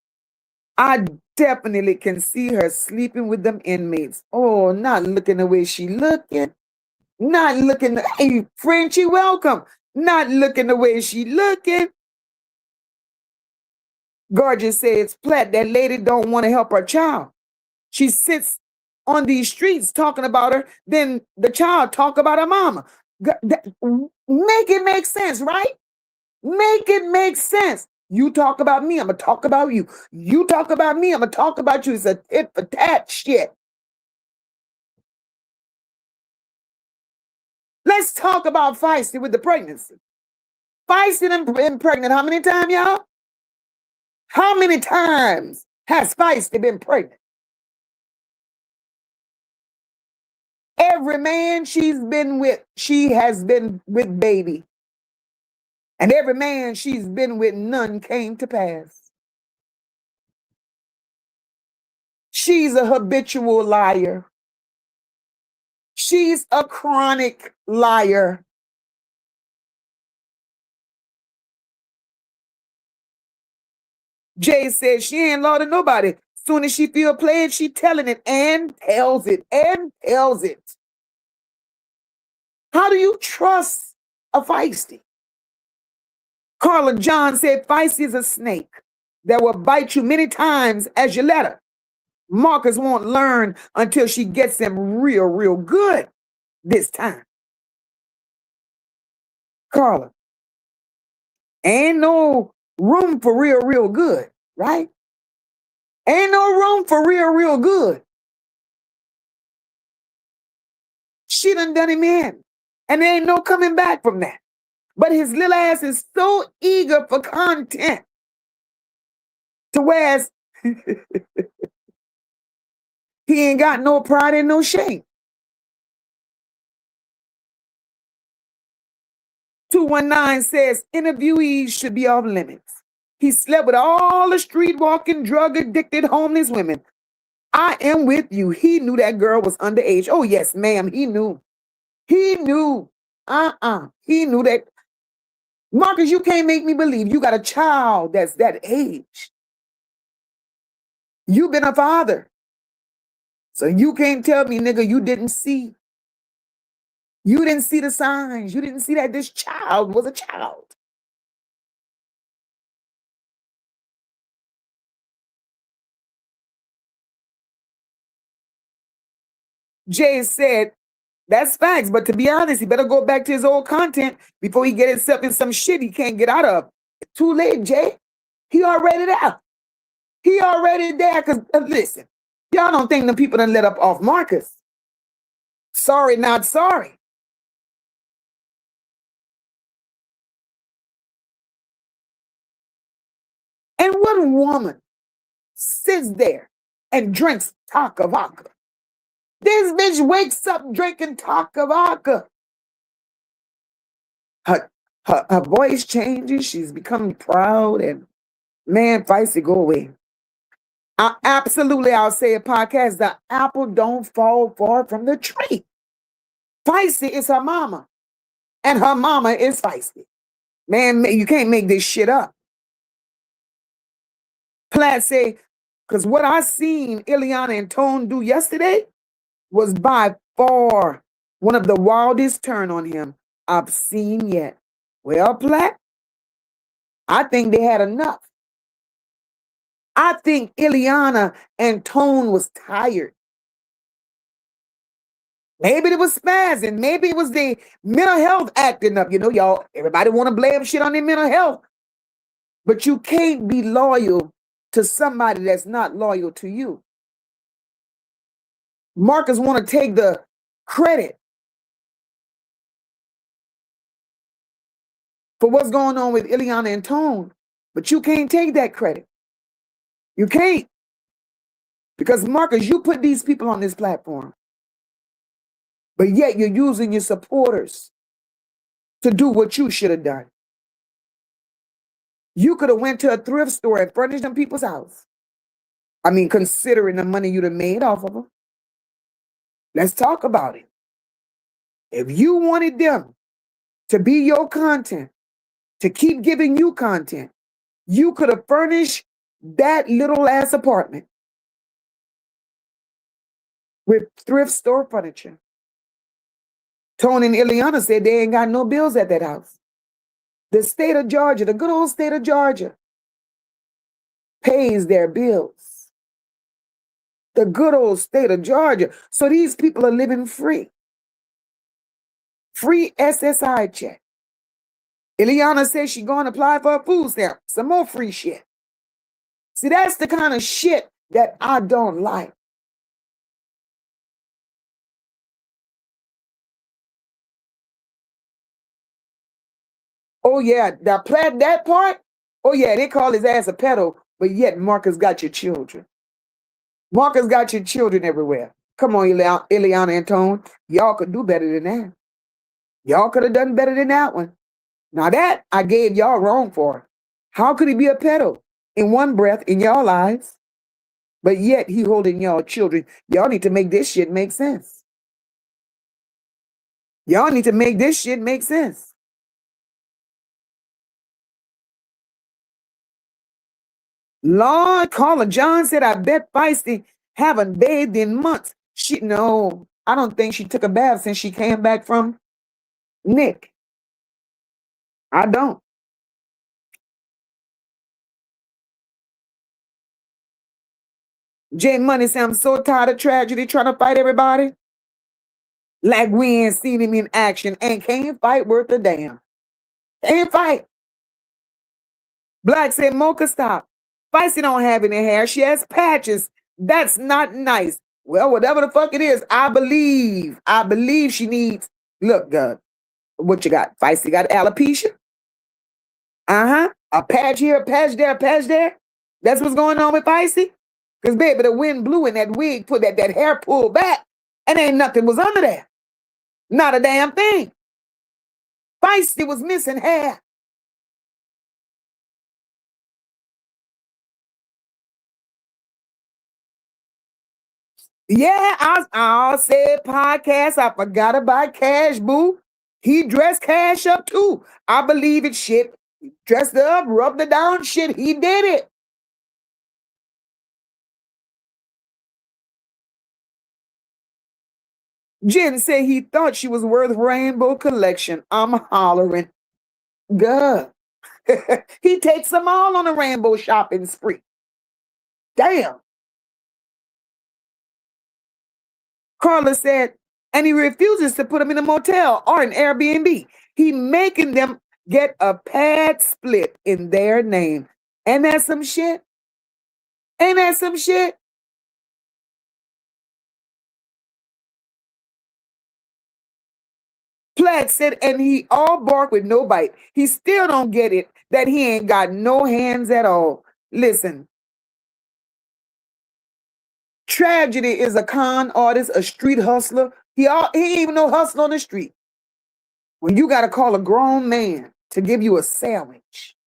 I definitely can see her sleeping with them inmates. Oh, not looking the way she looking. Not looking. Hey, Frenchie, welcome. Not looking the way she looking. Gorgeous says, Platt, that lady don't want to help her child. She sits on these streets talking about her, then the child talk about her mama. Make it make sense, right? Make it make sense. You talk about me, I'm going to talk about you. You talk about me, I'm going to talk about you. It's a tit for tat shit. Let's talk about Fiesty with the pregnancy. Fiesty been pregnant how many times, y'all? How many times has Fiesty been pregnant? Every man she's been with, she has been with baby. And every man she's been with, none came to pass. She's a habitual liar. She's a chronic liar. Jay says she ain't law to nobody. Soon as she feel played, she telling it and tells it and tells it. How do you trust a Fiesty? Carla John said Fiesty is a snake that will bite you many times as you let her. Marcus won't learn until she gets him real good this time. Carla, ain't no room for real good, right? Ain't no room for real good. She done him in, and there ain't no coming back from that. But his little ass is so eager for content to where he ain't got no pride and no shame. 219 says interviewees should be off limits. He slept with all the street walking, drug addicted, homeless women. I am with you. He knew that girl was underage. Oh, yes, ma'am. He knew. He knew. He knew that. Marcus, you can't make me believe you got a child that's that age. You've been a father. So you can't tell me, nigga, you didn't see. You didn't see the signs. You didn't see that this child was a child. Jay said, that's facts, but to be honest, he better go back to his old content before he get himself in some shit he can't get out of. It's too late, Jay. He already there. He already there, because listen, y'all don't think the people done let up off Marcus. Sorry, not sorry. And what woman sits there and drinks taka vodka? This bitch wakes up drinking taka vodka. Her voice changes. She's becoming proud. And man, Feisty, go away. I'll say a podcast. The apple don't fall far from the tree. Feisty is her mama, and her mama is feisty. Man, you can't make this shit up. Platt say, because what I seen Iliana and Tone do yesterday was by far one of the wildest turn on him I've seen yet. Well, Platt, I think they had enough. I think Iliana and Tone was tired. Maybe it was spazzing. Maybe it was the mental health acting up. You know, y'all, everybody want to blame shit on their mental health. But you can't be loyal to somebody that's not loyal to you. Marcus want to take the credit for what's going on with Iliana and Tone, but you can't take that credit. You can't. Because Marcus, you put these people on this platform, but yet you're using your supporters to do what you should have done. You could have went to a thrift store and furnished them people's house. I mean, considering the money you'd have made off of them. Let's talk about it. If you wanted them to be your content, to keep giving you content, you could have furnished that little ass apartment with thrift store furniture. Tony and Iliana said they ain't got no bills at that house. The state of Georgia, the good old state of Georgia, pays their bills. The good old state of Georgia. So these people are living free. Free SSI check. Iliana says she's going to apply for a food stamp. Some more free shit. See, that's the kind of shit that I don't like. Oh, yeah, that part? Oh, yeah, they call his ass a pedo, but yet Marcus got your children. Marcus got your children everywhere. Come on, Iliana and Tone. Y'all could do better than that. Y'all could have done better than that one. Now that I gave y'all wrong for. How could he be a pedo in one breath in y'all lives, but yet he holding y'all children? Y'all need to make this shit make sense. Y'all need to make this shit make sense. Lord, Caller John said, I bet Feisty haven't bathed in months. No, I don't think she took a bath since she came back from Nick. I don't. Jay Money said, I'm so tired of tragedy trying to fight everybody. Like we ain't seen him in action and can't fight worth a damn. Can't fight. Black said, Moca, stop. Feisty don't have any hair. She has patches. That's not nice. Well, whatever the fuck it is, I believe she needs, look, God, what you got? Feisty got alopecia? A patch here, a patch there, a patch there. That's what's going on with Feisty? Because, baby, the wind blew in that wig, put that hair pulled back, and ain't nothing was under there. Not a damn thing. Feisty was missing hair. Yeah, I said podcast. I forgot about Cash, boo. He dressed Cash up too. I believe it, shit. He dressed her up, rubbed her down, shit. He did it. Jen said he thought she was worth rainbow collection. I'm hollering. God. He takes them all on a rainbow shopping spree. Damn. Carla said, and he refuses to put them in a motel or an Airbnb. He making them get a pad split in their name. Ain't that some shit? Ain't that some shit? Platt said, and he all bark with no bite. He still don't get it that he ain't got no hands at all. Listen. Tragedy is a con artist, a street hustler. He ain't even no hustle on the street. When you got to call a grown man to give you a sandwich,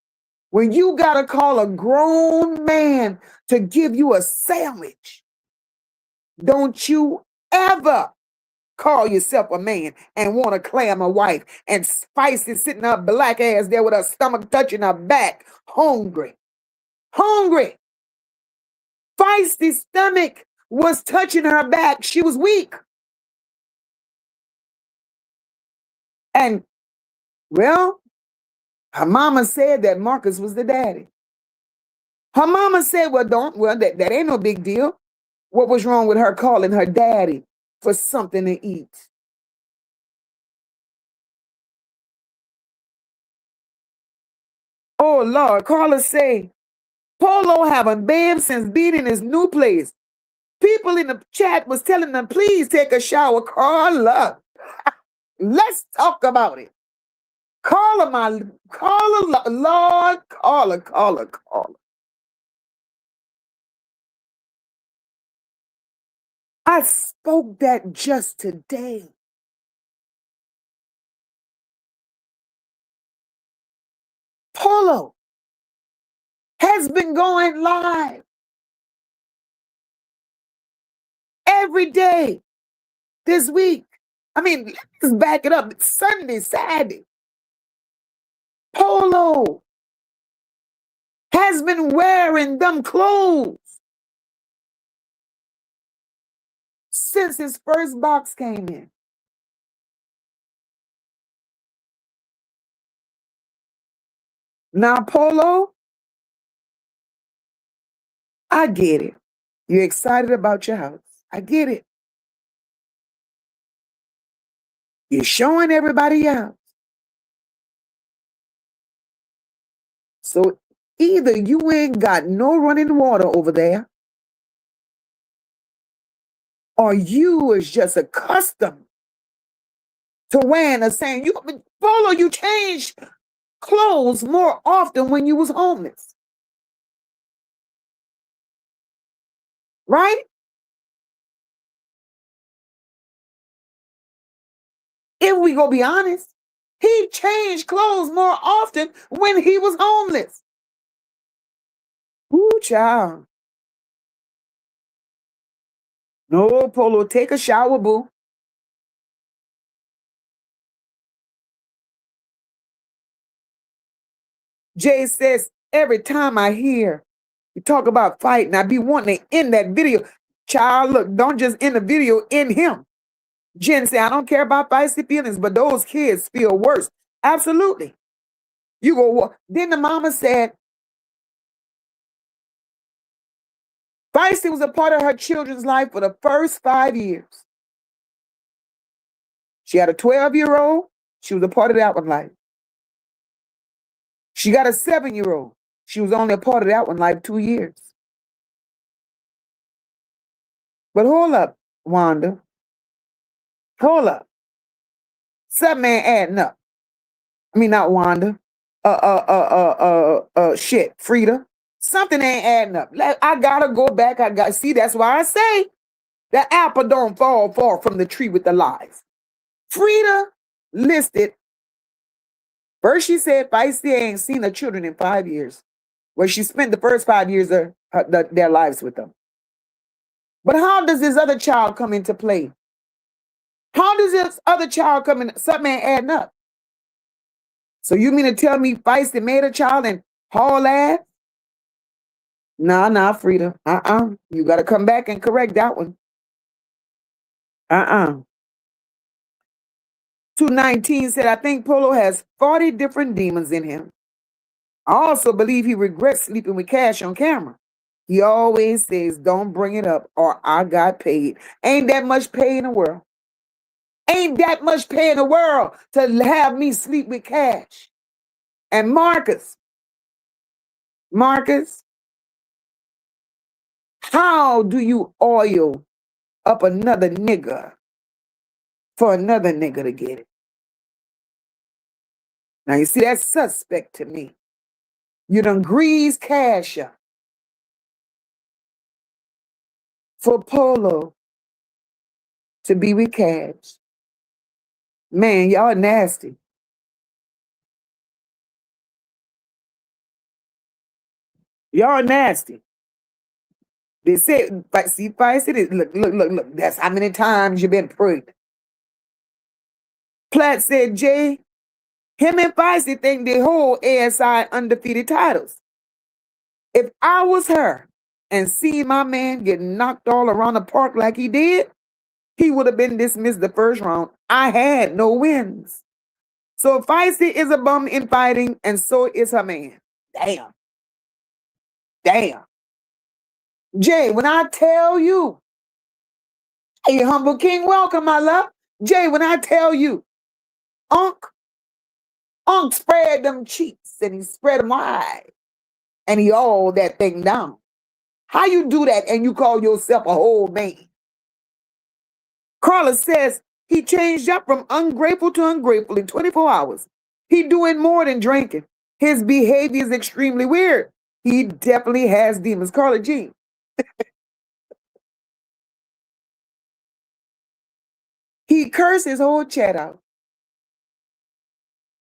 When you got to call a grown man to give you a sandwich, don't you ever call yourself a man and want to claim a wife and Spicy sitting her black ass there with her stomach touching her back, hungry. Hungry. Fiesty's stomach was touching her back. She was weak. And, well, her mama said that Marcus was the daddy. Her mama said, that ain't no big deal. What was wrong with her calling her daddy for something to eat? Oh, Lord, Carla say, Polo haven't bathed since being in his new place. People in the chat was telling them, please take a shower. Carla, let's talk about it. Carla, Lord, Carla. I spoke that just today. Polo has been going live every day this week. I mean, let's back it up. Sunday, Saturday. Polo has been wearing them clothes since his first box came in. Now, Polo, I get it. You're excited about your house. I get it. You're showing everybody out. So either you ain't got no running water over there, or you is just accustomed to wearing a saying. Polo, you changed clothes more often when you was homeless. Right? If we go be honest, he changed clothes more often when he was homeless. Ooh, child. No, Polo, take a shower, boo. Jay says, every time I hear you talk about fighting, I be wanting to end that video. Child, look, don't just end the video, end him. Jen said, I don't care about feisty feelings, but those kids feel worse. Absolutely. You go, then the mama said, feisty was a part of her children's life for the first 5 years. She had a 12-year-old. She was a part of that one life. She got a 7-year-old. She was only a part of that one life 2 years. But hold up, Wanda. Hold up. Something ain't adding up. I mean, not Wanda. Shit, Frida. Something ain't adding up. I gotta go back. See, that's why I say the apple don't fall far from the tree with the lies. Frida listed. First, she said Feisty ain't seen her children in 5 years. Well, she spent the first 5 years of their lives with them. But how does this other child come into play? How does this other child come in? Something ain't adding up. So you mean to tell me Feisty made a child and haul ass? Nah, Frida. You got to come back and correct that one. 219 said, I think Polo has 40 different demons in him. I also believe he regrets sleeping with Cash on camera. He always says, don't bring it up or I got paid. Ain't that much pay in the world. Ain't that much pay in the world to have me sleep with Cash. And Marcus, how do you oil up another nigga for another nigga to get it? Now, you see, that's suspect to me. You done grease Cash up for Polo to be with Cash. Man, y'all nasty. Y'all nasty. They said, but see, Fiesty, look. That's how many times you've been pregnant. Platt said, Jay, him and Fiesty think they hold ASI undefeated titles. If I was her and see my man get knocked all around the park like he did, he would have been dismissed the first round. I had no wins. So Fiesty is a bum in fighting, and so is her man. Damn. Damn. Jay, when I tell you, hey, humble king, welcome, my love. Jay, when I tell you, Unc spread them cheeks and he spread them wide and he all that thing down. How you do that and you call yourself a whole man? Carla says he changed up from ungrateful to ungrateful in 24 hours. He doing more than drinking. His behavior is extremely weird. He definitely has demons. Carla G. He cursed his whole chat out.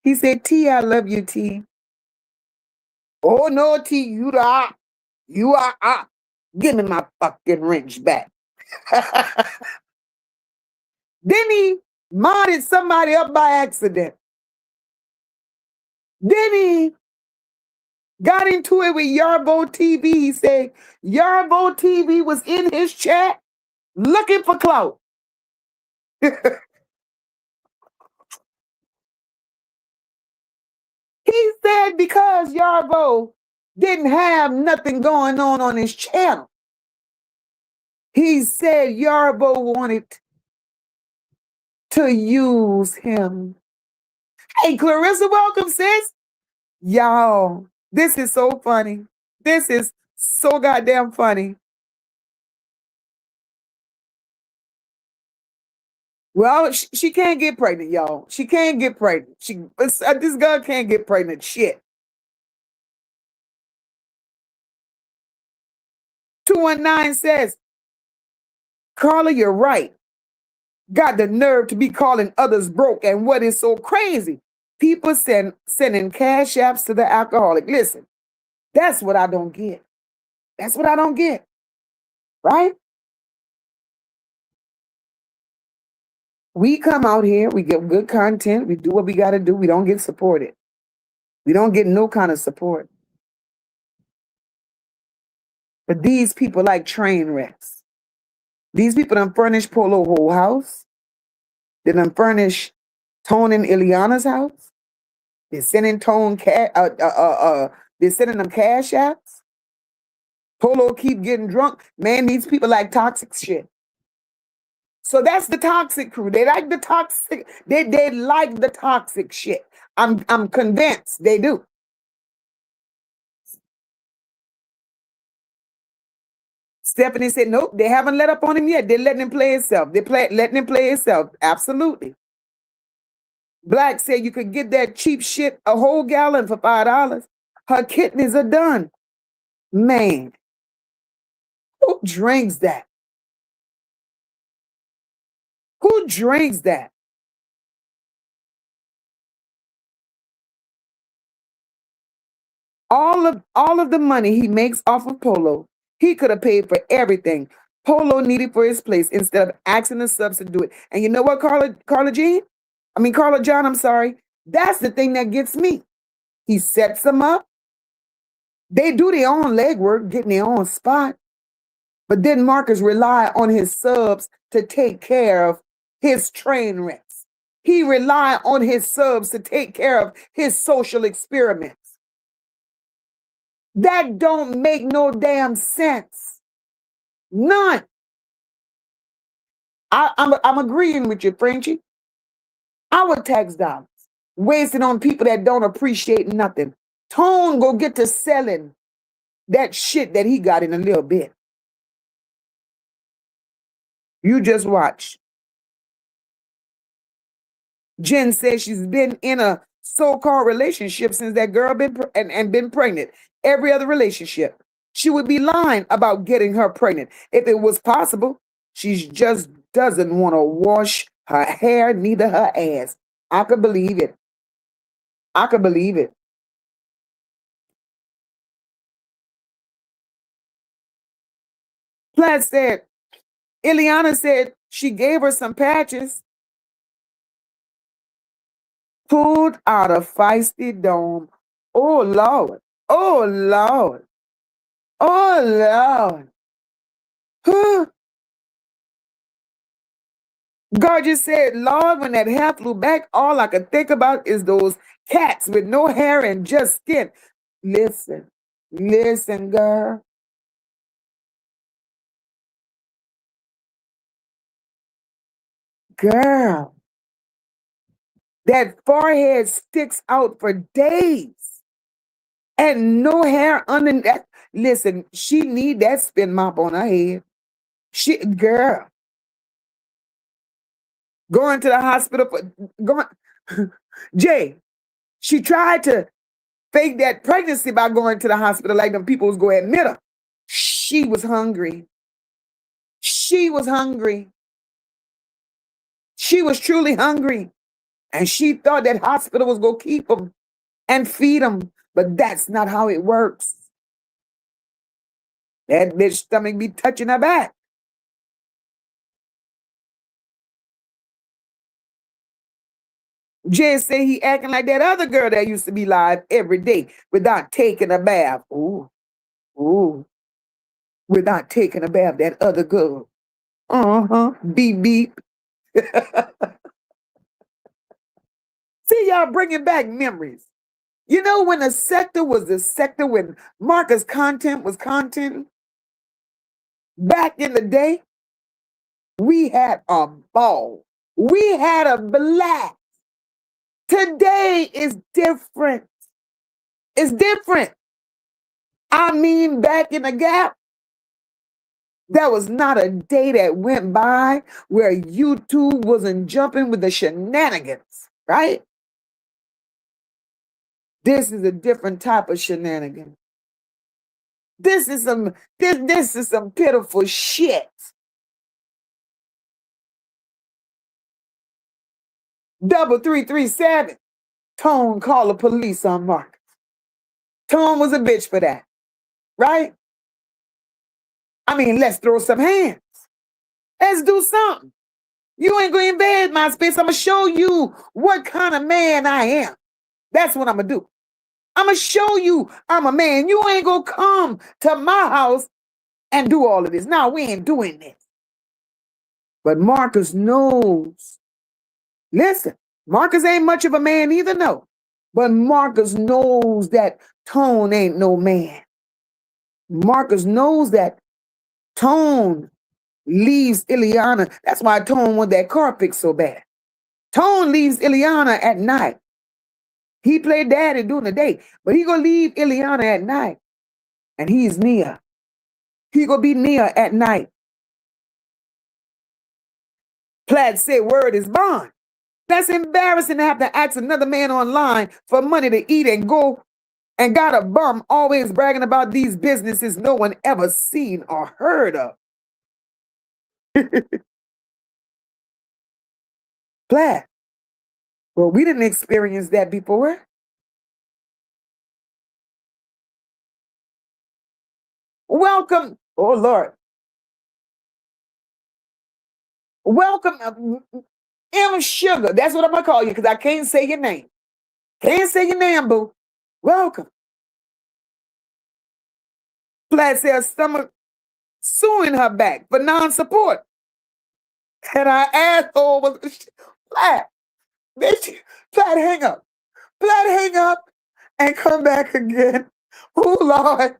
He said, T, I love you, T. Oh, no, T, you are. You are. Give me my fucking wrench back. Then he modded somebody up by accident. Then he got into it with Yarbo TV. He said Yarbo TV was in his chat looking for clout. He said because Yarbo didn't have nothing going on his channel. He said Yarbo wanted to use him. Hey, Clarissa, welcome, sis. Y'all, this is so funny. This is so goddamn funny. Well, she can't get pregnant, y'all. She can't get pregnant. This girl can't get pregnant. Shit. 219 says, Carla, you're right. Got the nerve to be calling others broke. And what is so crazy? People sending cash apps to the alcoholic. Listen, that's what I don't get. That's what I don't get. Right? We come out here, we get good content, we do what we got to do. We don't get supported. We don't get no kind of support. But these people like train wrecks. These people done furnish Polo whole house. They done furnish Tone and Iliana's house. They're sending they're sending them cash apps. Polo keep getting drunk. Man, these people like toxic shit. So that's the toxic crew. They like the toxic. They like the toxic shit. I'm convinced they do. Stephanie said, nope, they haven't let up on him yet. They're letting him play himself. Letting him play himself. Absolutely. Black said you could get that cheap shit, a whole gallon for $5. Her kidneys are done. Man, who drinks that? Who drinks that? All of the money he makes off of Polo, he could have paid for everything Polo needed for his place instead of asking the subs to do it. And you know what, Carla John, I'm sorry. That's the thing that gets me. He sets them up. They do their own legwork, getting their own spot. But then Marcus rely on his subs to take care of his train wrecks. He rely on his subs to take care of his social experiments. That don't make no damn sense. None. I'm agreeing with you, Frenchie. Our tax dollars wasted on people that don't appreciate nothing. Tone go get to selling that shit that he got in a little bit. You just watch. Jen says she's been in a so-called relationship since that girl been pregnant. Every other relationship. She would be lying about getting her pregnant. If it was possible, she just doesn't want to wash her hair, neither her ass. I could believe it. I could believe it. Platt said, Iliana said she gave her some patches pulled out of Fiesty dome. Oh, Lord. Oh, Lord. Oh, Lord. Huh. God just said, Lord, when that hair flew back, all I could think about is those cats with no hair and just skin. Listen, listen, girl. Girl, that forehead sticks out for days and no hair under that. Listen, she need that spin mop on her head. Girl, going to the hospital for going. Jay, she tried to fake that pregnancy by going to the hospital like them people was going to admit her. She was hungry. She was hungry. She was truly hungry. And she thought that hospital was going to keep them and feed them. But that's not how it works. That bitch stomach be touching her back. Jay say he acting like that other girl that used to be live every day without taking a bath. Ooh, ooh. Without taking a bath, that other girl. Beep, beep. See, y'all bringing back memories. You know, when the sector was the sector, when Marcus content was content, back in the day, we had a ball. We had a blast. Today is different. It's different. I mean, back in the gap, there was not a day that went by where YouTube wasn't jumping with the shenanigans, right? This is a different type of shenanigan. This is some pitiful shit. Double 337. Tone called the police on Marcus. Tone was a bitch for that, right? I mean, let's throw some hands. Let's do something. You ain't going to invade my space. I'm going to show you what kind of man I am. That's what I'm going to do. I'm going to show you I'm a man. You ain't going to come to my house and do all of this. No, we ain't doing this. But Marcus knows. Listen, Marcus ain't much of a man either, no. But Marcus knows that Tone ain't no man. Marcus knows that Tone leaves Iliana. That's why Tone want that car fixed so bad. Tone leaves Iliana at night. He played daddy during the day, but he gonna leave Iliana at night. And he's near. He gonna be near at night. Plaid said word is bond. That's embarrassing to have to ask another man online for money to eat and go and got a bum always bragging about these businesses no one ever seen or heard of. Plaid. Well, we didn't experience that before. Welcome. Oh, Lord. Welcome, M Sugar. That's what I'm going to call you because I can't say your name. Can't say your name, boo. Welcome. Plaid said stomach suing her back for non-support. And our asshole was Plaid. Bitch, Plaid hang up. Plaid hang up and come back again. Oh, Lord.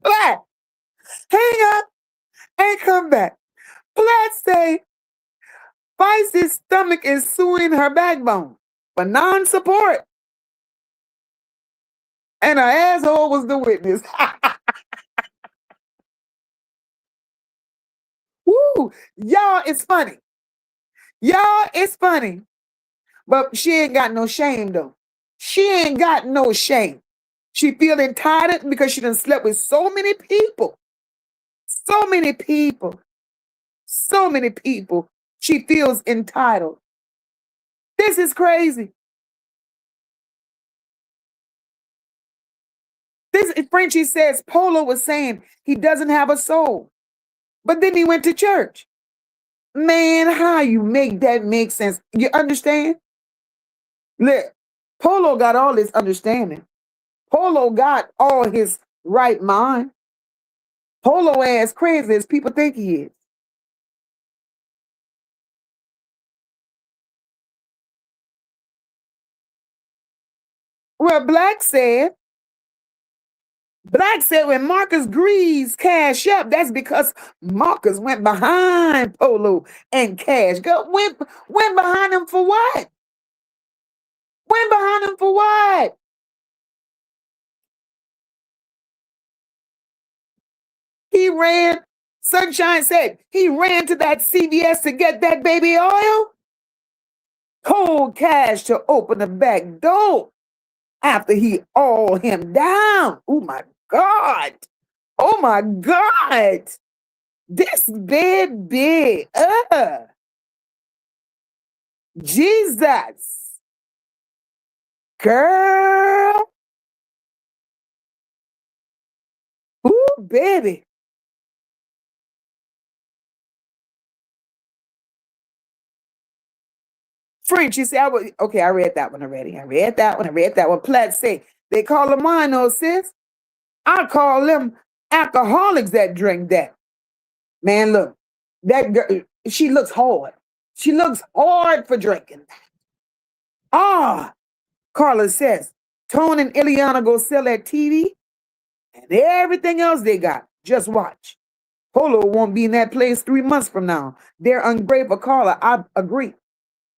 Plaid, hang up and come back. Plaid say Fiesty's stomach is suing her backbone for non-support. And her asshole was the witness. Woo! Y'all, it's funny. Y'all, it's funny. But she ain't got no shame, though. She ain't got no shame. She feel entitled because she done slept with so many people. So many people. So many people. She feels entitled. This is crazy. This Frenchie says Polo was saying he doesn't have a soul, but then he went to church. Man, how you make that make sense? You understand? Look, Polo got all this understanding. Polo got all his right mind. Polo as crazy as people think he is. Well, Black said when Marcus Greaves cash up, that's because Marcus went behind Polo and cash. Went behind him for what? Went behind him for what? He ran, Sunshine said, he ran to that CVS to get that baby oil. Cold cash to open the back door after he all him down. Oh my God. Oh my God. This baby. Jesus. Girl. Ooh, baby. French, you say, okay, I read that one already. I read that one. Platt say, they call them wino, sis. I call them alcoholics that drink that. Man, look, that girl, she looks hard. She looks hard for drinking that. Ah, Carla says, Tone and Iliana go sell that TV and everything else they got. Just watch. Polo won't be in that place 3 months from now. They're ungrateful, Carla. I agree.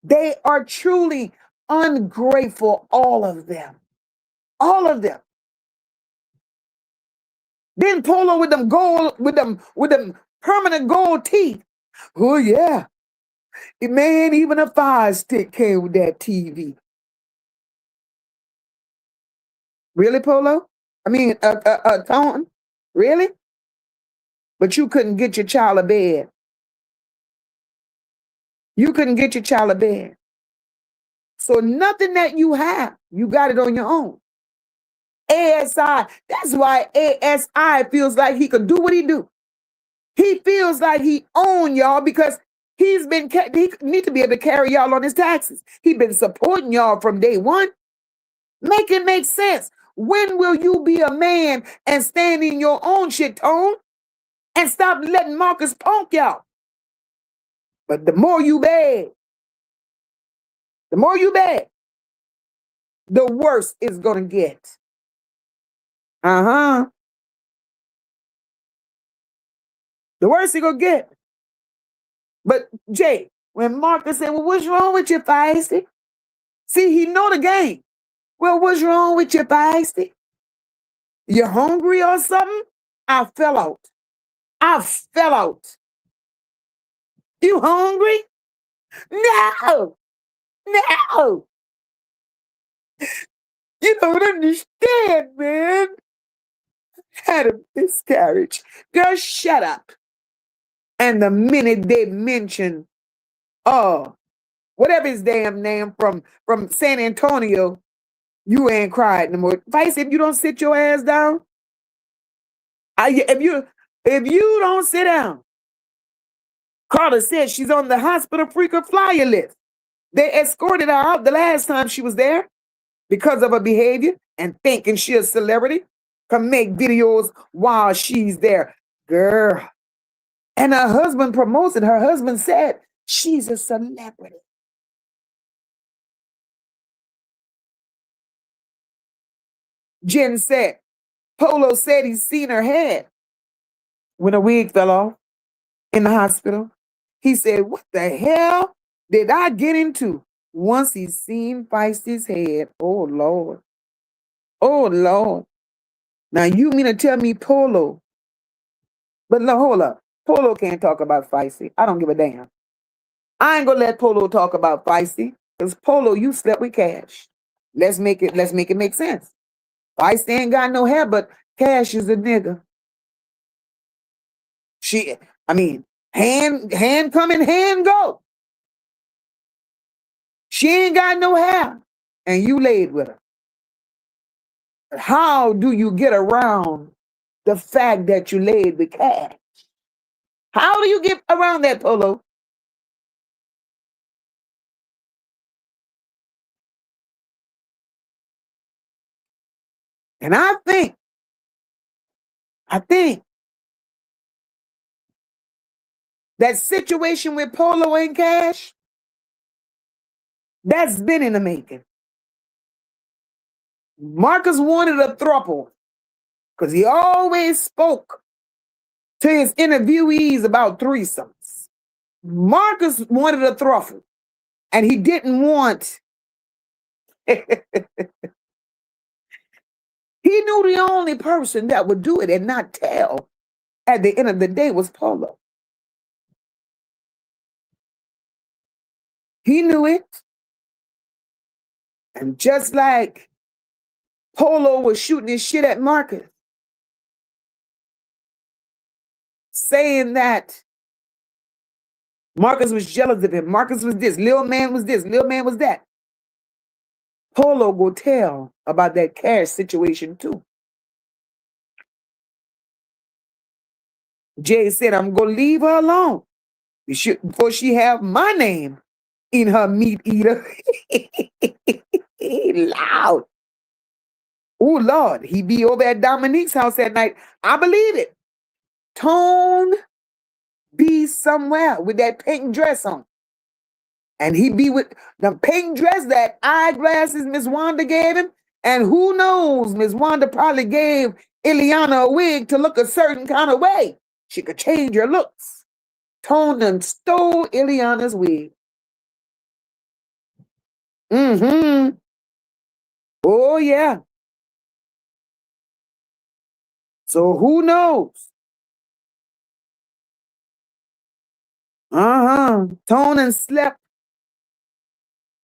They are truly ungrateful, all of them. All of them. Then Polo with them gold, with them permanent gold teeth. Oh yeah. Man, even a fire stick came with that TV. Really, Polo? I mean, Tone? Really? But you couldn't get your child a bed. You couldn't get your child a bed. So nothing that you have, you got it on your own. ASI, that's why ASI feels like he could do what he do. He feels like he own y'all because he need to be able to carry y'all on his taxes. He been supporting y'all from day one. Make it make sense. When will you be a man and stand in your own shit, Tone? And stop letting Marcus punk y'all. But the more you beg, the worse it's gonna get. The worse it's gonna get. But Jay, when Marcus said, well, what's wrong with you, Fiesty? See, he know the game. Well, what's wrong with you, Fiesty? You hungry or something? I fell out. You hungry? No. You don't understand, man. Had a miscarriage. Girl, shut up. And the minute they mention, whatever his damn name from San Antonio, you ain't cried no more. Vice, if you don't sit your ass down, if you don't sit down, Carla said she's on the hospital frequent flyer list. They escorted her out the last time she was there because of her behavior and thinking she's a celebrity, can make videos while she's there. Girl. And her husband promotes it. Her husband said she's a celebrity. Jen said, Polo said he's seen her head when her wig fell off in the hospital. He said, what the hell did I get into? Once he seen Feisty's head, oh Lord. Oh Lord. Now you mean to tell me Polo? But no, hold up. Polo can't talk about Feisty. I don't give a damn. I ain't gonna let Polo talk about Feisty. Because Polo, you slept with Cash. Let's make it make sense. Feisty ain't got no hair, but Cash is a nigga. Hand come and hand go. She ain't got no hair. And you laid with her. How do you get around the fact that you laid with cash? How do you get around that, Polo? And I think that situation with Polo and Cash, that's been in the making. Marcus wanted a throuple because he always spoke to his interviewees about threesomes. Marcus wanted a throuple, and he didn't want. He knew the only person that would do it and not tell at the end of the day was Polo. He knew it. And just like Polo was shooting his shit at Marcus, saying that Marcus was jealous of him. Marcus was this, little man was this, little man was that. Polo will tell about that Cash situation too. Jay said, I'm going to leave her alone before she have my name in her meat eater. Loud. Oh, Lord. He be over at Dominique's house that night. I believe it. Tone be somewhere with that pink dress on. And he be with the pink dress, that eyeglasses Miss Wanda gave him. And who knows, Miss Wanda probably gave Iliana a wig to look a certain kind of way. She could change her looks. Tone done stole Iliana's wig. Mm-hmm. Oh, yeah. So who knows? Tone and slept.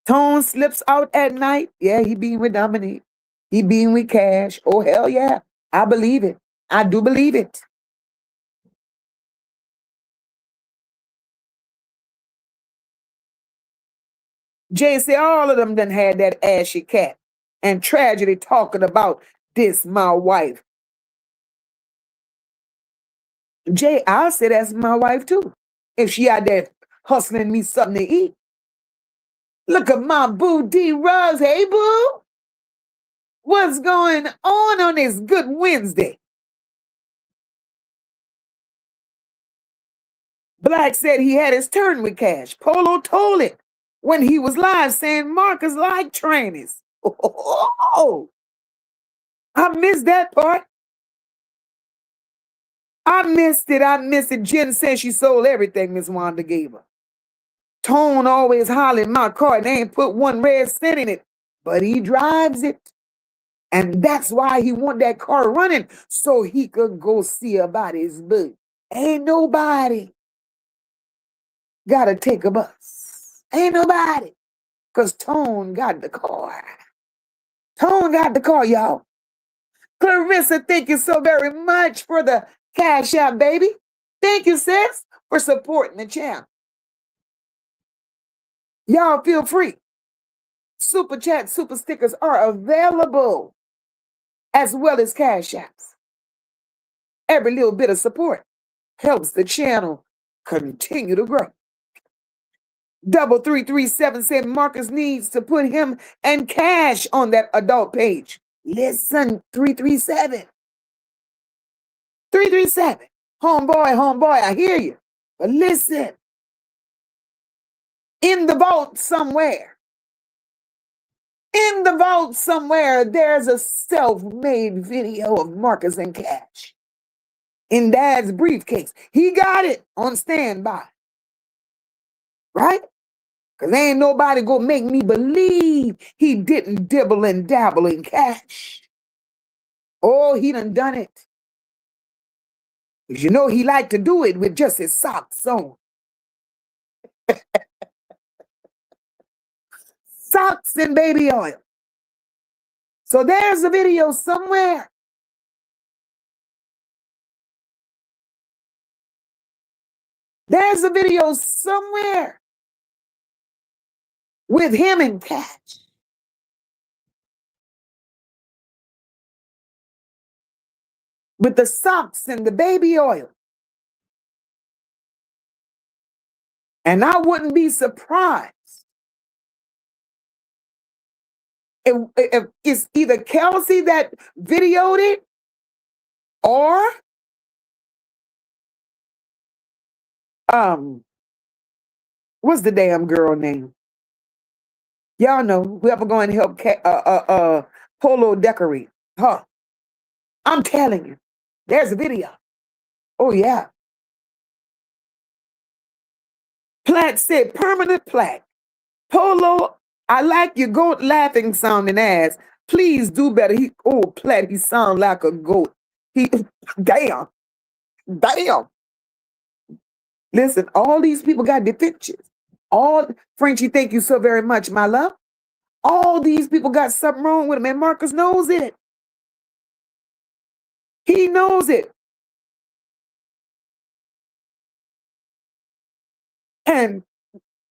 Tone slips out at night. Yeah, he being with Dominique. He being with Cash. Oh, hell yeah. I believe it. I do believe it. Jay said all of them done had that ashy cat and tragedy talking about this, my wife. Jay, I'll say that's my wife too. If she out there hustling me something to eat. Look at my boo D Rose. Hey, boo. What's going on this good Wednesday? Black said he had his turn with Cash. Polo told it when he was live saying Marcus like trannies. Oh, I missed that part. I missed it. I missed it. Jen said she sold everything Miss Wanda gave her. Tone always hollering my car and they ain't put one red cent in it, but he drives it. And that's why he want that car running so he could go see about his boo. Ain't nobody gotta take a bus. Ain't nobody. Because Tone got the car. Tone got the car, y'all. Clarissa, thank you so very much for the Cash App, baby. Thank you, sis, for supporting the channel. Y'all feel free. Super chat, super stickers are available as well as Cash Apps. Every little bit of support helps the channel continue to grow. 3337 said Marcus needs to put him and Cash on that adult page. Listen, 337. 337. Homeboy, I hear you. But listen, in the vault somewhere, there's a self-made video of Marcus and Cash in Dad's briefcase. He got it on standby. Right? Because ain't nobody gonna make me believe he didn't dibble and dabble in Cash. Oh, he done it. Because you know he liked to do it with just his socks on. Socks and baby oil. So there's a video somewhere. There's a video somewhere with him and Cash. with the socks and the baby oil. And I wouldn't be surprised if it's either Kelsey that videoed it or what's the damn girl name? Y'all know, whoever going to help Polo decorate. Huh. I'm telling you, there's a video. Oh, yeah. Platt said, permanent plaque. Polo, I like your goat laughing sounding ass. Please do better. Platt, he sound like a goat. Damn. Listen, all these people got their pictures. Frenchie, thank you so very much, my love. All these people got something wrong with them, and Marcus knows it. He knows it. And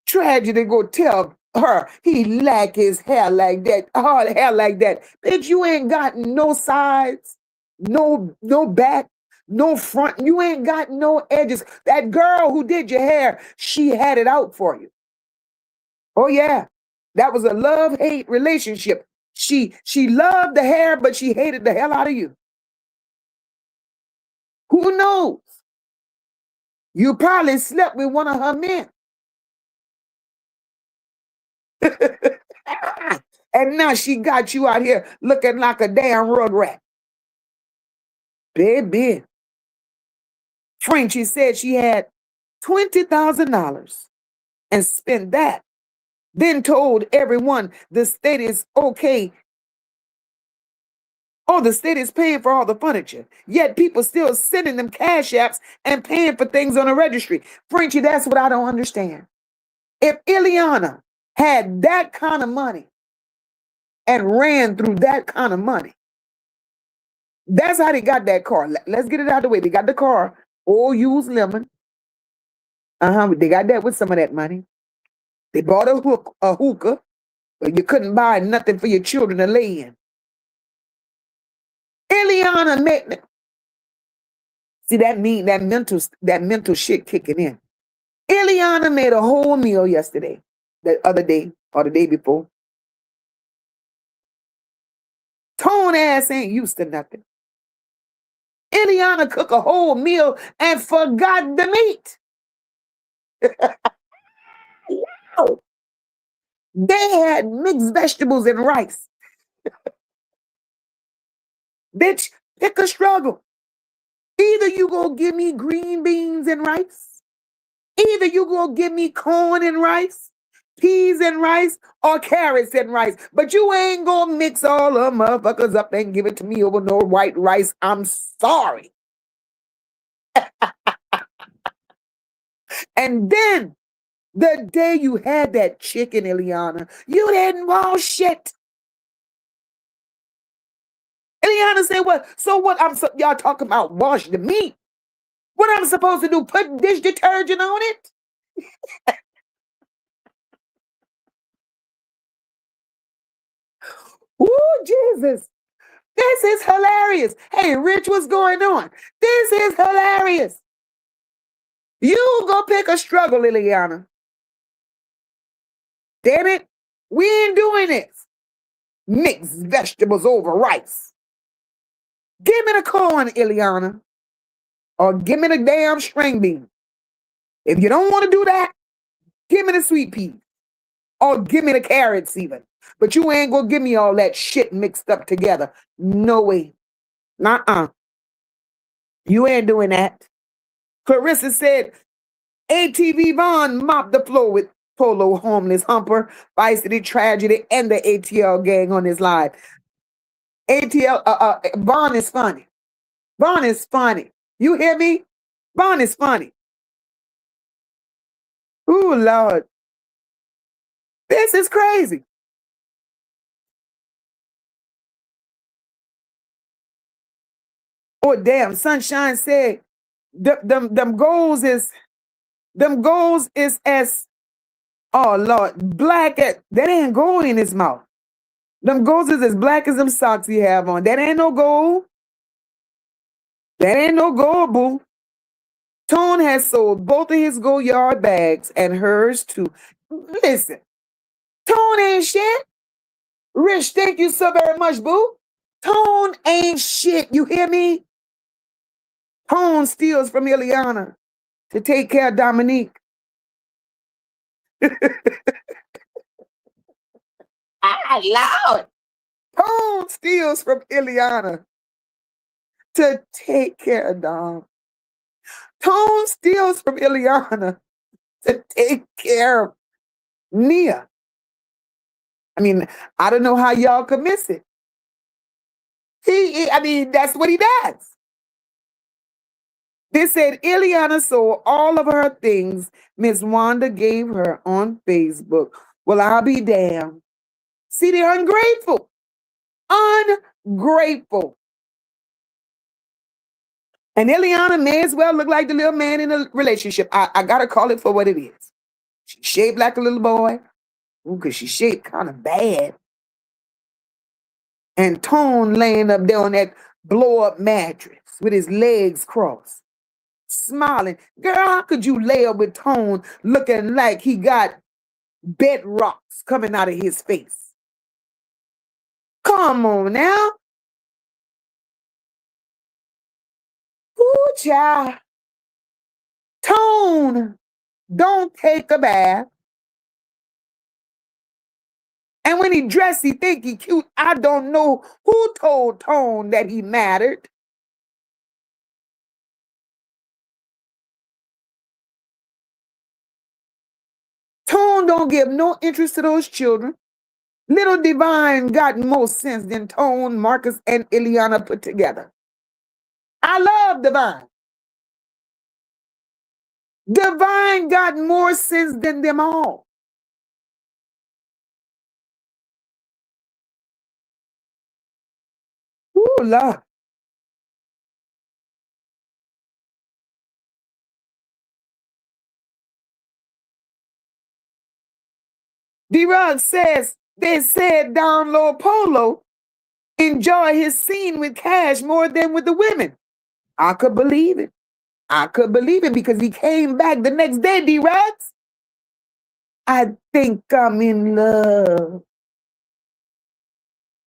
Tragedy go tell her he lack his hair like that, hard hair like that. Bitch, you ain't got no sides, no back, no front. You ain't got no edges. That girl who did your hair, she had it out for you. Oh yeah, that was a love-hate relationship. She loved the hair, but she hated the hell out of you. Who knows? You probably slept with one of her men. And now she got you out here looking like a damn rugrat. Baby. Frenchie said she had $20,000 and spent that. Then told everyone the state is okay. Oh, the state is paying for all the furniture. Yet people still sending them cash apps and paying for things on the registry. Frenchie, that's what I don't understand. If Iliana had that kind of money and ran through that kind of money, that's how they got that car. Let's get it out of the way. They got the car, all used lemon. They got that with some of that money. They bought a hookah, but you couldn't buy nothing for your children to lay in. Iliana made, see that mental shit kicking in. Iliana made a whole meal yesterday, the other day, or the day before. Tone ass ain't used to nothing. Iliana cooked a whole meal and forgot the meat. Wow. They had mixed vegetables and rice. Bitch, pick a struggle. Either you go give me green beans and rice, either you go give me corn and rice, peas and rice, or carrots and rice. But you ain't gonna mix all the motherfuckers up and give it to me over no white rice. I'm sorry. And then the day you had that chicken, Iliana, you didn't wash shit. Iliana said, "What? So what? Y'all talking about wash the meat? What I'm supposed to do? Put dish detergent on it?" Ooh, Jesus. This is hilarious. Hey, Rich, what's going on? This is hilarious. You go pick a struggle, Iliana. Damn it. We ain't doing this. Mixed vegetables over rice. Give me the corn, Iliana. Or give me the damn string bean. If you don't want to do that, give me the sweet peas. Or give me the carrots even. But you ain't gonna give me all that shit mixed up together. No way. Nuh-uh. You ain't doing that. Clarissa said, ATV Vaughn mopped the floor with Polo, homeless humper, Fiesty, Tragedy, and the ATL gang on his live. Vaughn is funny. Vaughn is funny. You hear me? Vaughn is funny. Ooh, Lord. This is crazy. Oh, damn. Sunshine said, them goals is as, oh, Lord, black at, that ain't gold in his mouth. Them goals is as black as them socks he have on. That ain't no gold. That ain't no gold, boo. Tone has sold both of his go yard bags and hers too. Listen, Tone ain't shit. Rich, thank you so very much, boo. Tone ain't shit. You hear me? Tone steals from Iliana to take care of Dominique. Lord. Tone steals from Iliana to take care of Dom. Tone steals from Iliana to take care of Nia. I mean, I don't know how y'all could miss it. I mean, that's what he does. They said Iliana sold all of her things Miss Wanda gave her on Facebook. Well, I'll be damned. See, they're ungrateful. Ungrateful. And Iliana may as well look like the little man in a relationship. I got to call it for what it is. She's shaped like a little boy. Because she's shaped kind of bad. And Tone laying up there on that blow-up mattress with his legs crossed, smiling. Girl, how could you lay up with Tone looking like he got bedrocks coming out of his face? Come on now. Ooh, child. Tone, don't take a bath. And when he dressed, he think he cute. I don't know who told Tone that he mattered. Tone don't give no interest to those children. Little Divine got more sense than Tone, Marcus, and Iliana put together. I love Divine. Divine got more sense than them all. Ooh, Lord. D-Rug says they said Don Low Polo enjoy his scene with Cash more than with the women. I could believe it. I could believe it because he came back the next day, D-Rugs. I think I'm in love.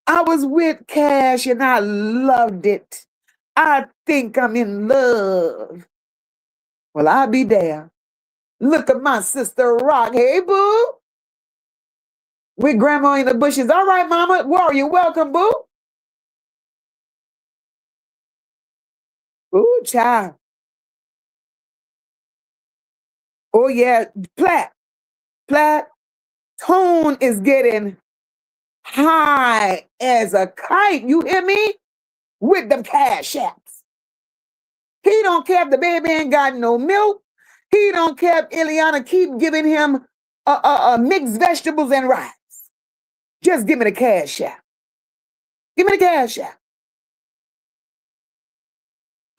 I was with Cash and I loved it. I think I'm in love. Well, I'll be there. Look at my sister Rock. Hey, boo. With grandma in the bushes. All right, mama. Warrior, welcome, boo. Ooh, child. Oh, yeah. Platt. Tone is getting high as a kite. You hear me? With them cash apps. He don't care if the baby ain't got no milk. He don't care if Iliana keep giving him mixed vegetables and rice. Just give me the cash app. Give me the cash app.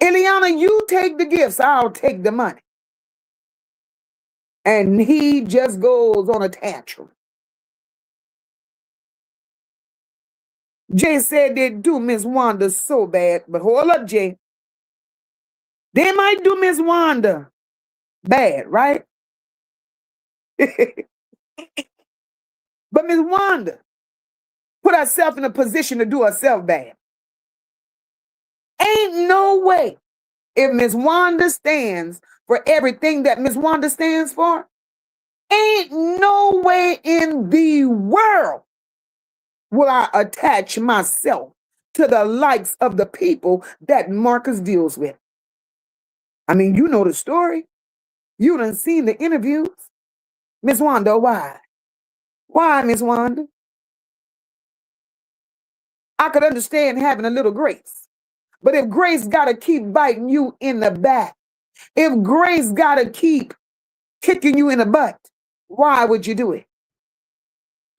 Iliana, you take the gifts. I'll take the money. And he just goes on a tantrum. Jay said they do Miss Wanda so bad. But hold up, Jay. They might do Miss Wanda bad, right? But Miss Wanda put herself in a position to do herself bad. Ain't no way if Miss Wanda stands for everything that Miss Wanda stands for, ain't no way in the world will I attach myself to the likes of the people that Marcus deals with. I mean, you know the story. You done seen the interviews. Miss Wanda, why? Why, Miss Wanda? I could understand having a little grace. But if Grace got to keep biting you in the back, if Grace got to keep kicking you in the butt, why would you do it?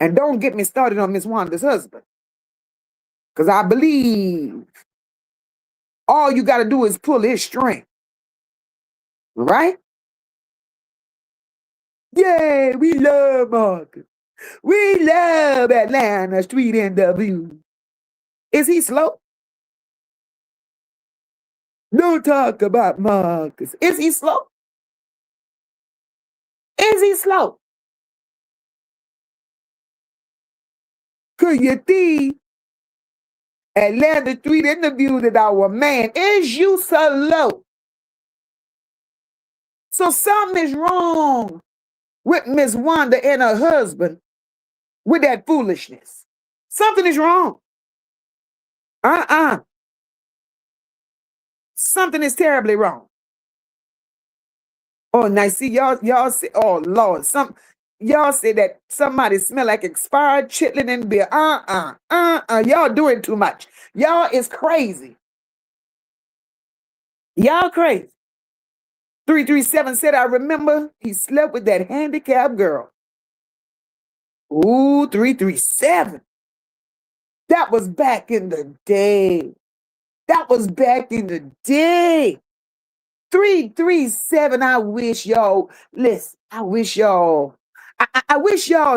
And don't get me started on Miss Wanda's husband. Because I believe all you got to do is pull his string. Right? Yeah, we love Marcus. We love Atlanta Street NW. Is he slow? Don't talk about Marcus. Is he slow? Is he slow? Could you see Atlanta Street interview that our man? Is you slow? So something is wrong with Miss Wanda and her husband with that foolishness. Something is wrong. Something is terribly wrong. Oh, now see y'all say, oh Lord, y'all say that somebody smell like expired chitlin and beer. Y'all doing too much. Y'all is crazy. Y'all crazy. 337 said, I remember he slept with that handicapped girl. Ooh, 337. That was back in the day. That was back in the day. 337. I wish y'all, listen, I wish y'all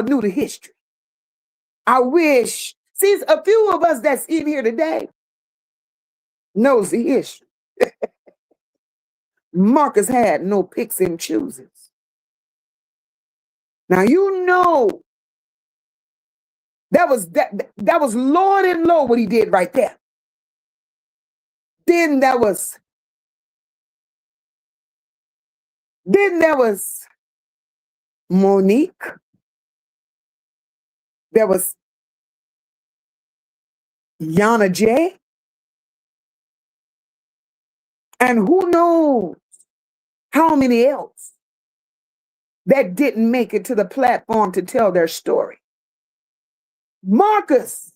knew the history. I wish, see, a few of us that's in here today knows the history. Marcus had no picks and chooses. Now you know that was Lord and Lord what he did right there. Then there was Monique. There was Yana J. And who knows how many else that didn't make it to the platform to tell their story. Marcus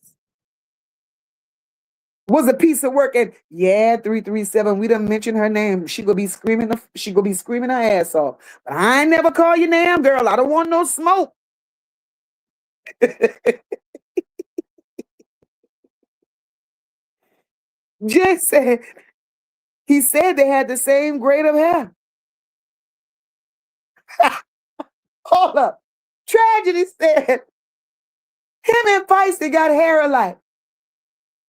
was a piece of work, and yeah, 337, we done mentioned her name. She gonna be screaming her ass off. But I ain't never call your name, girl. I don't want no smoke. Jay said, he said they had the same grade of hair. Hold up. Tragedy said, him and Fiesty got hair alike.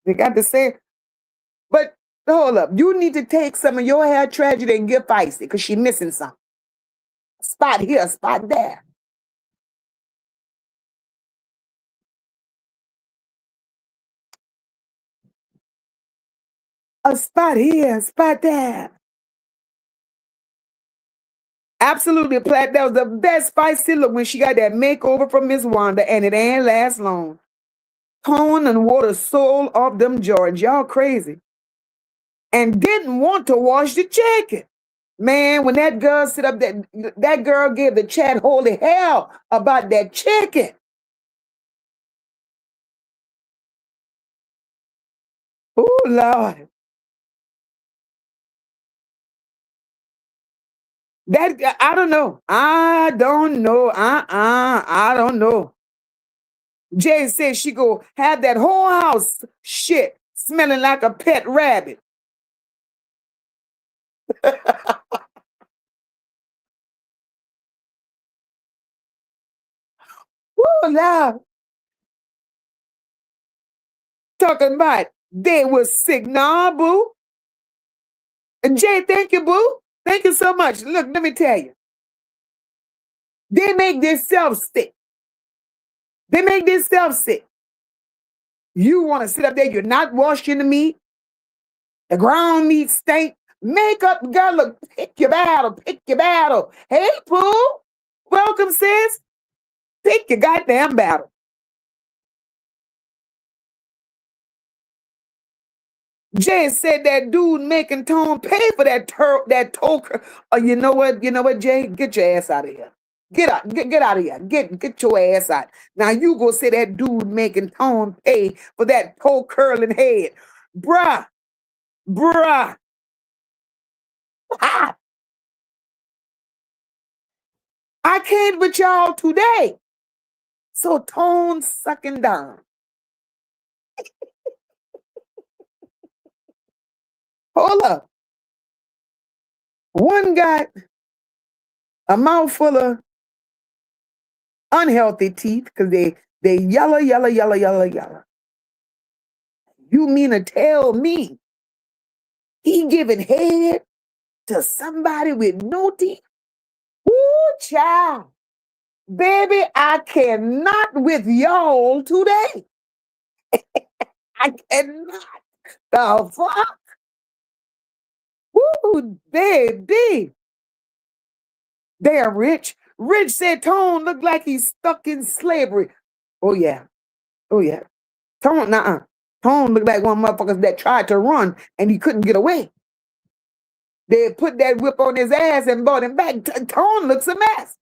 They got the same. But hold up. You need to take some of your hair, Tragedy, and give Fiesty because she missing something. Spot here, spot there. A spot here, a spot there. Absolutely, Platt. That was the best Feisty look when she got that makeover from Miss Wanda, and it ain't last long. Tone and water soul of them George. Y'all crazy. And didn't want to wash the chicken. Man, when that girl sit up, that girl gave the chat holy hell about that chicken. Oh, Lord. That I don't know. I don't know. I don't know. Jay said she go have that whole house shit smelling like a pet rabbit. Woo, Lord. Talking about they was sick. Nah, boo. And Jay, thank you, boo. Thank you so much. Look, let me tell you. They make themselves sick. They make themselves sick. You want to sit up there, you're not washing the meat. The ground meat stink. Make up, girl, look, pick your battle, pick your battle. Hey, Pooh, welcome, sis. Pick your goddamn battle. Jay said that dude making Tone pay for that toker. You know what? You know what, Jay? Get your ass out of here. Get out, get out of here. Get your ass out. Now you go say that dude making Tone pay for that toe curling head. Bruh. Ah, I can't with y'all today. So Tone sucking down. Hold up. One got a mouthful of unhealthy teeth because they yellow. You mean to tell me He giving head to somebody with no teeth. Woo, child. Baby, I cannot with y'all today. I cannot. The fuck? Woo, baby. They are rich. Rich said Tone looked like he's stuck in slavery. Oh, yeah. Oh, yeah. Tone, nuh-uh. Tone looked like one motherfuckers that tried to run and he couldn't get away. They put that whip on his ass and brought him back. Tone looks a mess.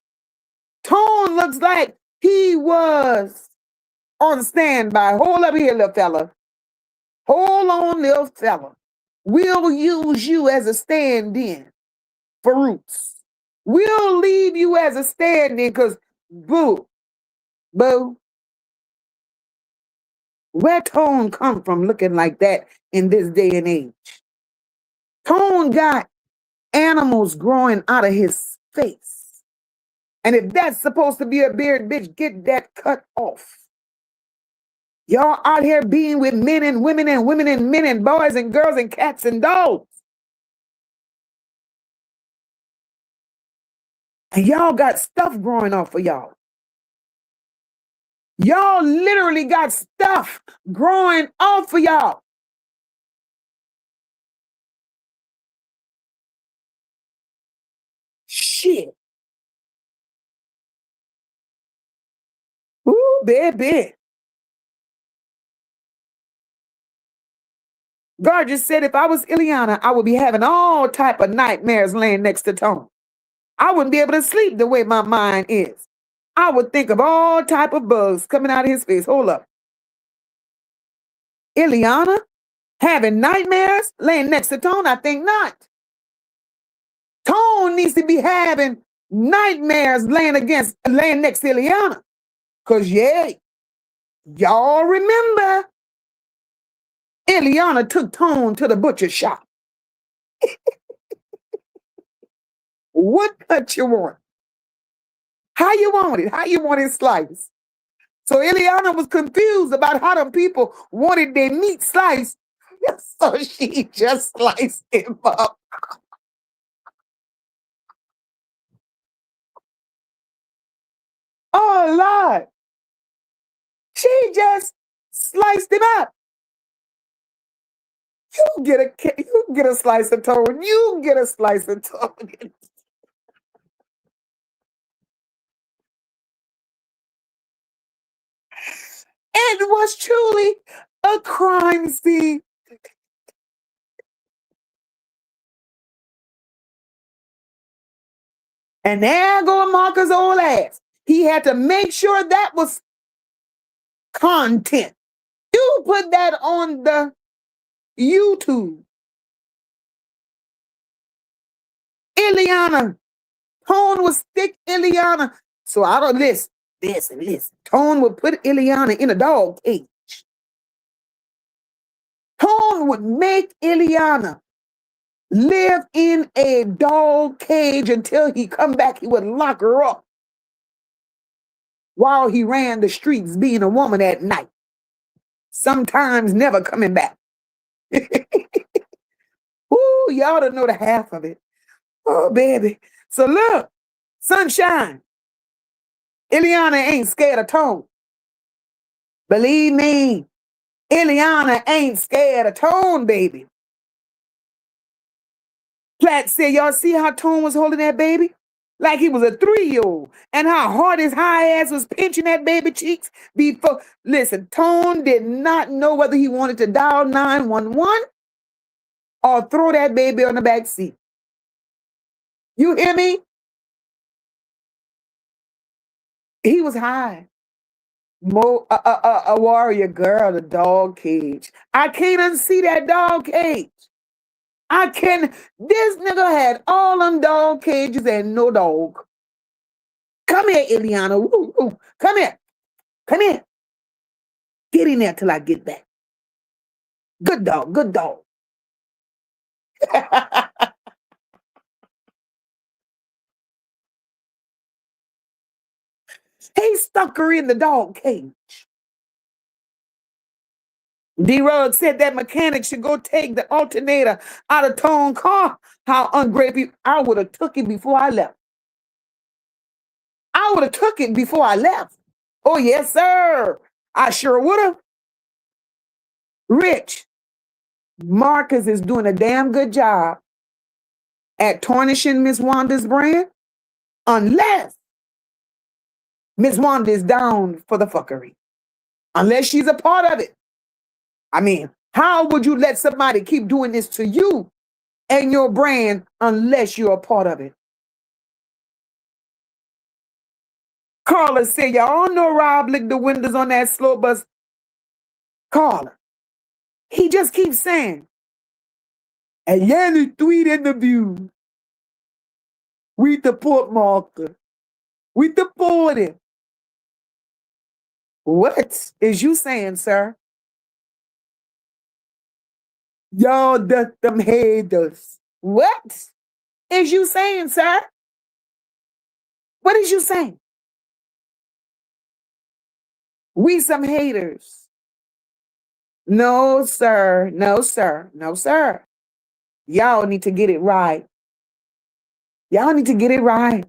Tone looks like he was on standby. Hold up here, little fella. Hold on, little fella. We'll use you as a stand-in for Roots. We'll leave you as a stand-in because, boo, where Tone come from looking like that in this day and age? Tone got animals growing out of his face. And if that's supposed to be a beard, bitch, get that cut off. Y'all out here being with men and women and women and men and boys and girls and cats and dogs. And y'all got stuff growing off of y'all. Y'all literally got stuff growing off of y'all. Shit. Ooh, baby. God just said if I was Iliana, I would be having all type of nightmares laying next to Tone. I wouldn't be able to sleep the way my mind is. I would think of all type of bugs coming out of his face. Hold up. Iliana having nightmares laying next to Tone? I think not. Tone needs to be having nightmares laying next to Iliana. Because, yeah, y'all remember Iliana took Tone to the butcher shop. What cut you want? How you want it? How you want it sliced? So Iliana was confused about how them people wanted their meat sliced. So she just sliced him up. Oh, Lord. She just sliced him up. You get a slice of Tone. You get a slice of Tone. It was truly a crime scene. And there go Moca's old ass. He had to make sure that was content. You put that on the YouTube. Iliana. Tone would stick Iliana. So I don't listen. Tone would put Iliana in a dog cage. Tone would make Iliana live in a dog cage until he come back. He would lock her up while he ran the streets being a woman at night. Sometimes never coming back. Ooh, y'all don't know the half of it. Oh, baby. So look, sunshine. Iliana ain't scared of Tone. Believe me, Iliana ain't scared of Tone, baby. Platt said, y'all see how Tone was holding that baby? Like he was a 3-year-old. And how hard his high ass was pinching that baby cheeks before. Listen, Tone did not know whether he wanted to dial 911 or throw that baby on the back seat. You hear me? He was high. A warrior girl, a dog cage. I can't unsee that dog cage. I can. This nigga had all them dog cages and no dog. Come here, Iliana. Woo, woo. Come here. Come here. Get in there till I get back. Good dog. Good dog. He stuck her in the dog cage. D-Rug said that mechanic should go take the alternator out of Tone car. How ungrateful. I would have took it before I left. I would have took it before I left. Oh, yes, sir. I sure would have. Rich, Marcus is doing a damn good job at tarnishing Miss Wanda's brand, unless Miss Wanda is down for the fuckery. Unless she's a part of it. I mean, how would you let somebody keep doing this to you and your brand unless you're a part of it? Carla said, y'all know Rob licked the windows on that slow bus. Carla, he just keeps saying, and Yanni tweet interview with the port marker, with the porter. What is you saying, sir? Y'all dust them haters. What is you saying, sir? What is you saying? We some haters. No, sir. No, sir. No, sir. Y'all need to get it right. Y'all need to get it right.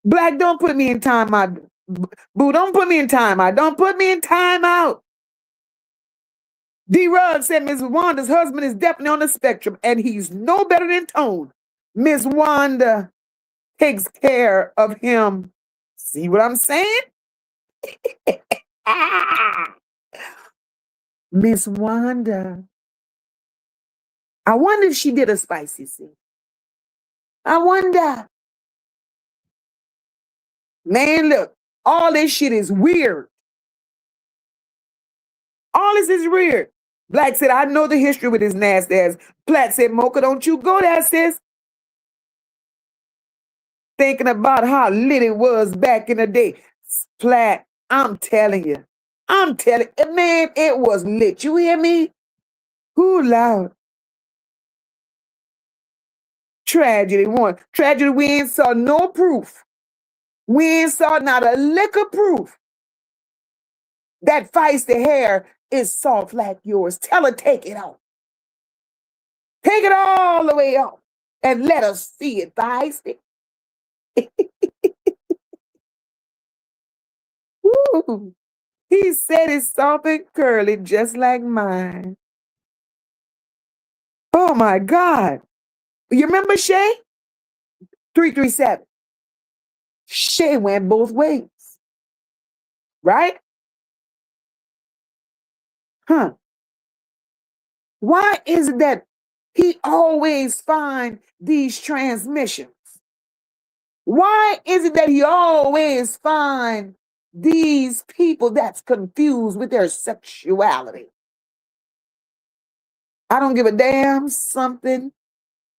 Black, don't put me in time out. Boo, don't put me in time out. Don't put me in time out. D-Rug said Miss Wanda's husband is definitely on the spectrum, and he's no better than Tone. Miss Wanda takes care of him. See what I'm saying? Miss Wanda. I wonder if she did a spicy scene. I wonder. Man, look, all this shit is weird. All this is weird. Black said, I know the history with his nasty ass. Platt said, Mocha, don't you go there, sis. Thinking about how lit it was back in the day. Platt, I'm telling you. I'm telling you, man, it was lit. You hear me? Who loud? Tragedy one. Tragedy, we ain't saw no proof. We ain't saw not a lick of proof that Fiesty hair is soft like yours. Tell her, take it off. Take it all the way off and let us see it, Fiesty. Woo. He said it's soft and curly just like mine. Oh my God. You remember Shay? 337. Shay went both ways. Right? Huh. Why is it that he always finds these transmissions? Why is it that he always finds these people that's confused with their sexuality? I don't give a damn. Something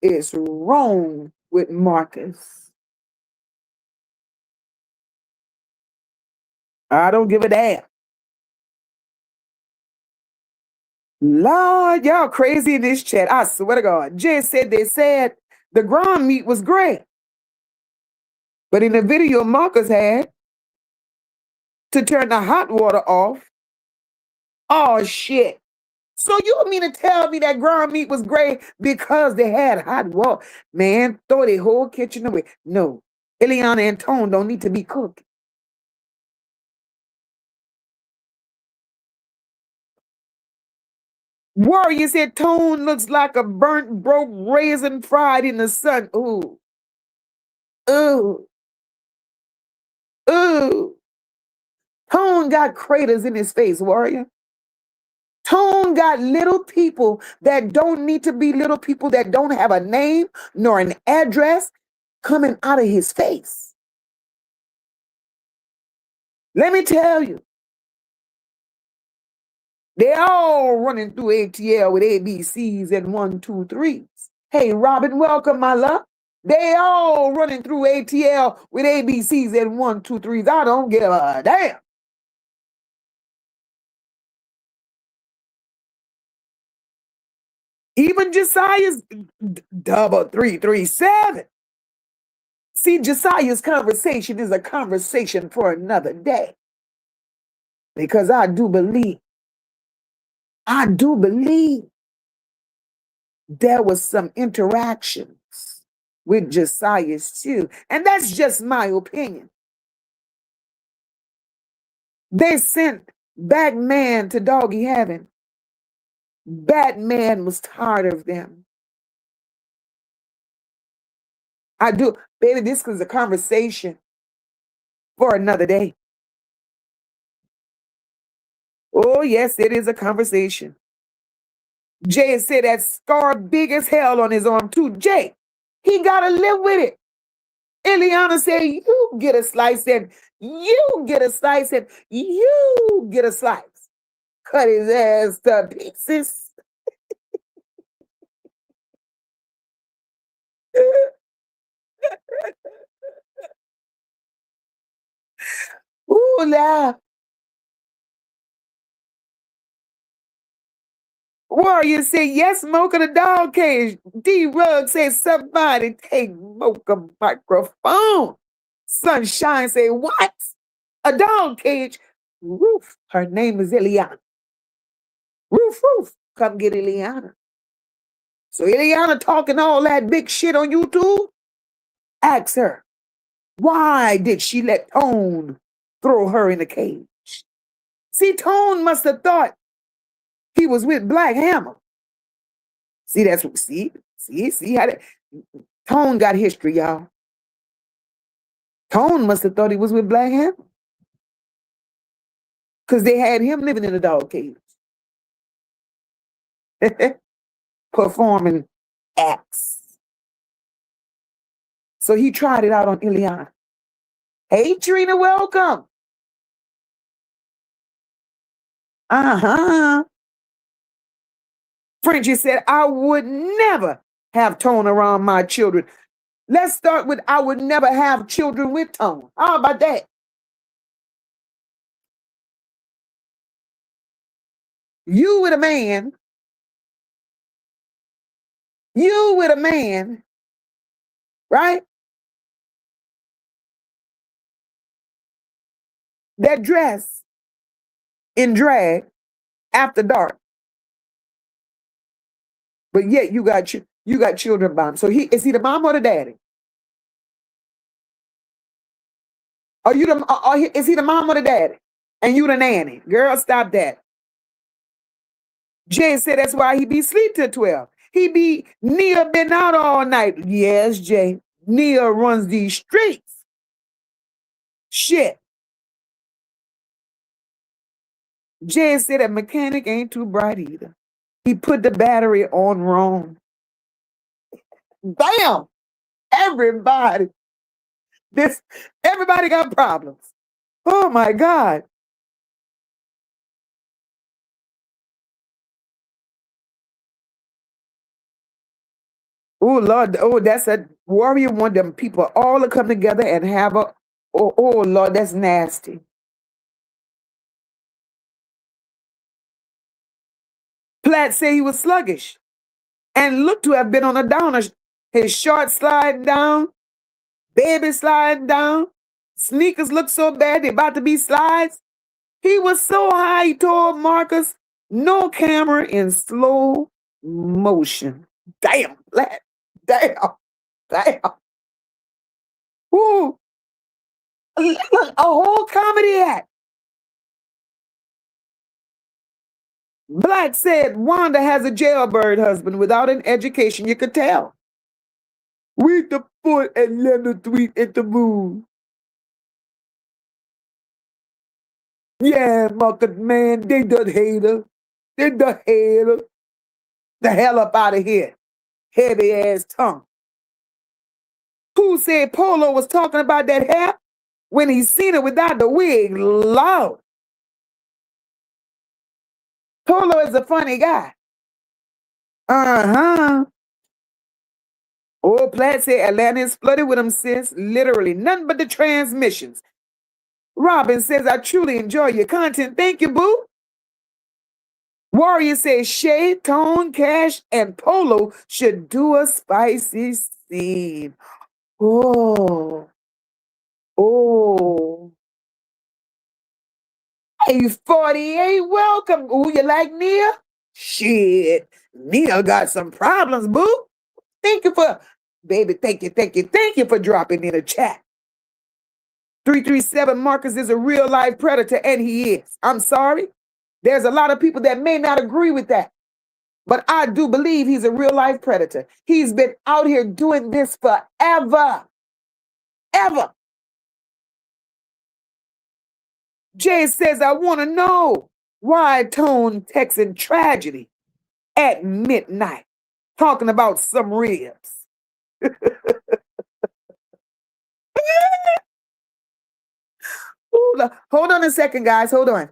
is wrong with Marcus. I don't give a damn. Lord, y'all crazy in this chat. I swear to God. Jay said they said the ground meat was great. But in the video Marcus had to turn the hot water off, oh shit. So you mean to tell me that ground meat was great because they had hot water? Man, throw the whole kitchen away. No, Iliana and Tone don't need to be cooked. Warrior said Tone looks like a burnt, broke raisin fried in the sun. Ooh. Ooh. Ooh. Tone got craters in his face, Warrior. Tone got little people that don't need to be little people, that don't have a name nor an address coming out of his face. Let me tell you, they're all running through ATL with ABCs and 1, 2, 3s. Hey, Robin, welcome, my love. They all running through ATL with ABCs and 1, 2, 3s. I don't give a damn. Even Josiah's double 337. See, Josiah's conversation is a conversation for another day. Because I do believe I do believe there was some interactions with Josiah's too. And that's just my opinion. They sent Batman to doggy heaven. Batman was tired of them. I do, baby, this was a conversation for another day. Oh, yes, it is a conversation. Jay said that scar big as hell on his arm too. Jay, he gotta live with it. Iliana said, you get a slice and you get a slice and you get a slice. Cut his ass to pieces. Ooh, la. Warrior said, yes, Mocha the dog cage. D-Rug said, somebody take Mocha microphone. Sunshine said, what? A dog cage? Roof, her name is Iliana. Roof, come get Iliana. So Iliana talking all that big shit on YouTube? Ask her, why did she let Tone throw her in the cage? See, Tone must have thought he was with Black Hammer. See, that's what, see how that, Tone got history, y'all. Tone must have thought he was with Black Hammer. Because they had him living in a dog cage. Performing acts. So he tried it out on Iliana. Hey, Trina, welcome. Uh-huh. Frenchie said, I would never have Tone around my children. Let's start with, I would never have children with Tone. How about that? You with a man, right? That dress in drag after dark. But yet you got children by him. So is he the mom or the daddy? Is he the mom or the daddy? And you the nanny? Girl, stop that. Jay said that's why he be sleep till 12. Nia been out all night. Yes, Jay. Nia runs these streets. Shit. Jay said that mechanic ain't too bright either. He put the battery on wrong. Damn. Everybody got problems. Oh my God. Oh Lord, that's a warrior want them people all to come together and have a, oh Lord, that's nasty. Platt said he was sluggish and looked to have been on a downer. His shorts sliding down, baby sliding down, sneakers look so bad they about to be slides. He was so high, he told Marcus, no camera in slow motion. Damn, Platt. Damn. Ooh. A whole comedy act. Black said Wanda has a jailbird husband without an education. You could tell. Read the foot and let the tweet at the moon. Yeah, market man, they done hate her. They done hate her. The hell up out of here. Heavy ass tongue. Who said Polo was talking about that hair when he seen her without the wig? Lord. Polo is a funny guy. Uh-huh. Old Platt said Atlanta is flooded with them, sis. Literally, nothing but the transmissions. Robin says, I truly enjoy your content. Thank you, boo. Warrior says, Shay, Tone, Cash, and Polo should do a spicy scene. Oh. Hey, 48, welcome. Ooh, you like Nia? Shit, Nia got some problems, boo. Thank you for, baby, thank you for dropping in a chat. 337 Marcus is a real life predator, and he is. I'm sorry. There's a lot of people that may not agree with that, but I do believe he's a real life predator. He's been out here doing this forever. Ever. Jay says, I want to know why Tone texting tragedy at midnight, talking about some ribs. Hold on a second, guys. Hold on.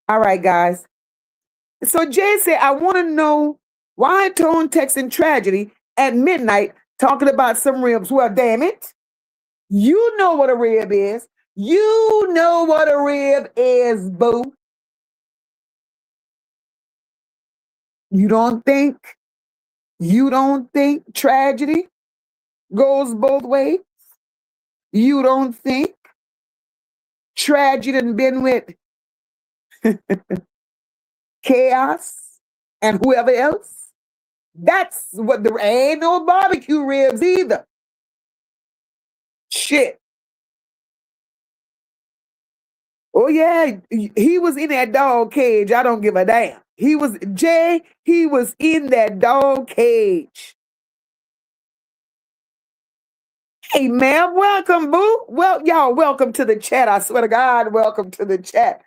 All right, guys. So Jay said, I want to know why Tone texting tragedy at midnight, talking about some ribs. Well, damn it. You know what a rib is. You know what a rib is, boo. You don't think tragedy goes both ways? You don't think tragedy done been with chaos and whoever else? That's what ain't no barbecue ribs either. Shit. Oh yeah, he was in that dog cage. I don't give a damn. He was in that dog cage. Hey man, welcome, boo. Well, y'all, welcome to the chat. I swear to God, welcome to the chat.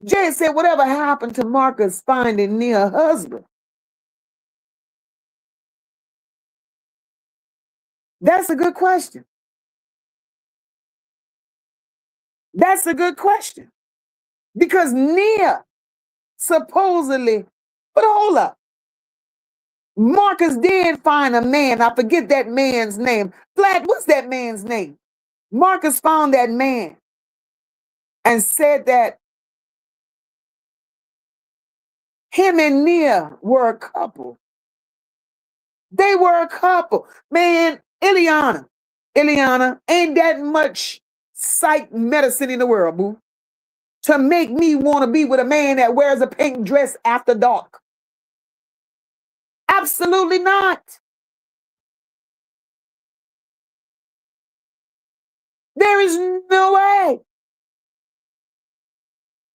Jay said, whatever happened to Marcus finding Nia husband? That's a good question. That's a good question. Because Nia supposedly, but hold up. Marcus did find a man. I forget that man's name. Flat, what's that man's name? Marcus found that man and said that him and Nia were a couple. They were a couple. Man, Iliana, ain't that much psych medicine in the world, boo, to make me want to be with a man that wears a pink dress after dark. Absolutely not. There is no way.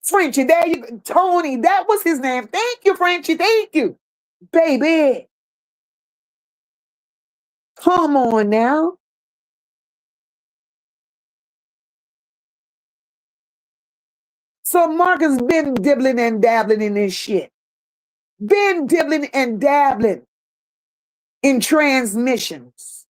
Frenchie, there you go. Tony, that was his name. Thank you, Frenchie. Thank you. Baby. Come on now. So Marcus been dibbling and dabbling in this shit. Been dibbling and dabbling in transmissions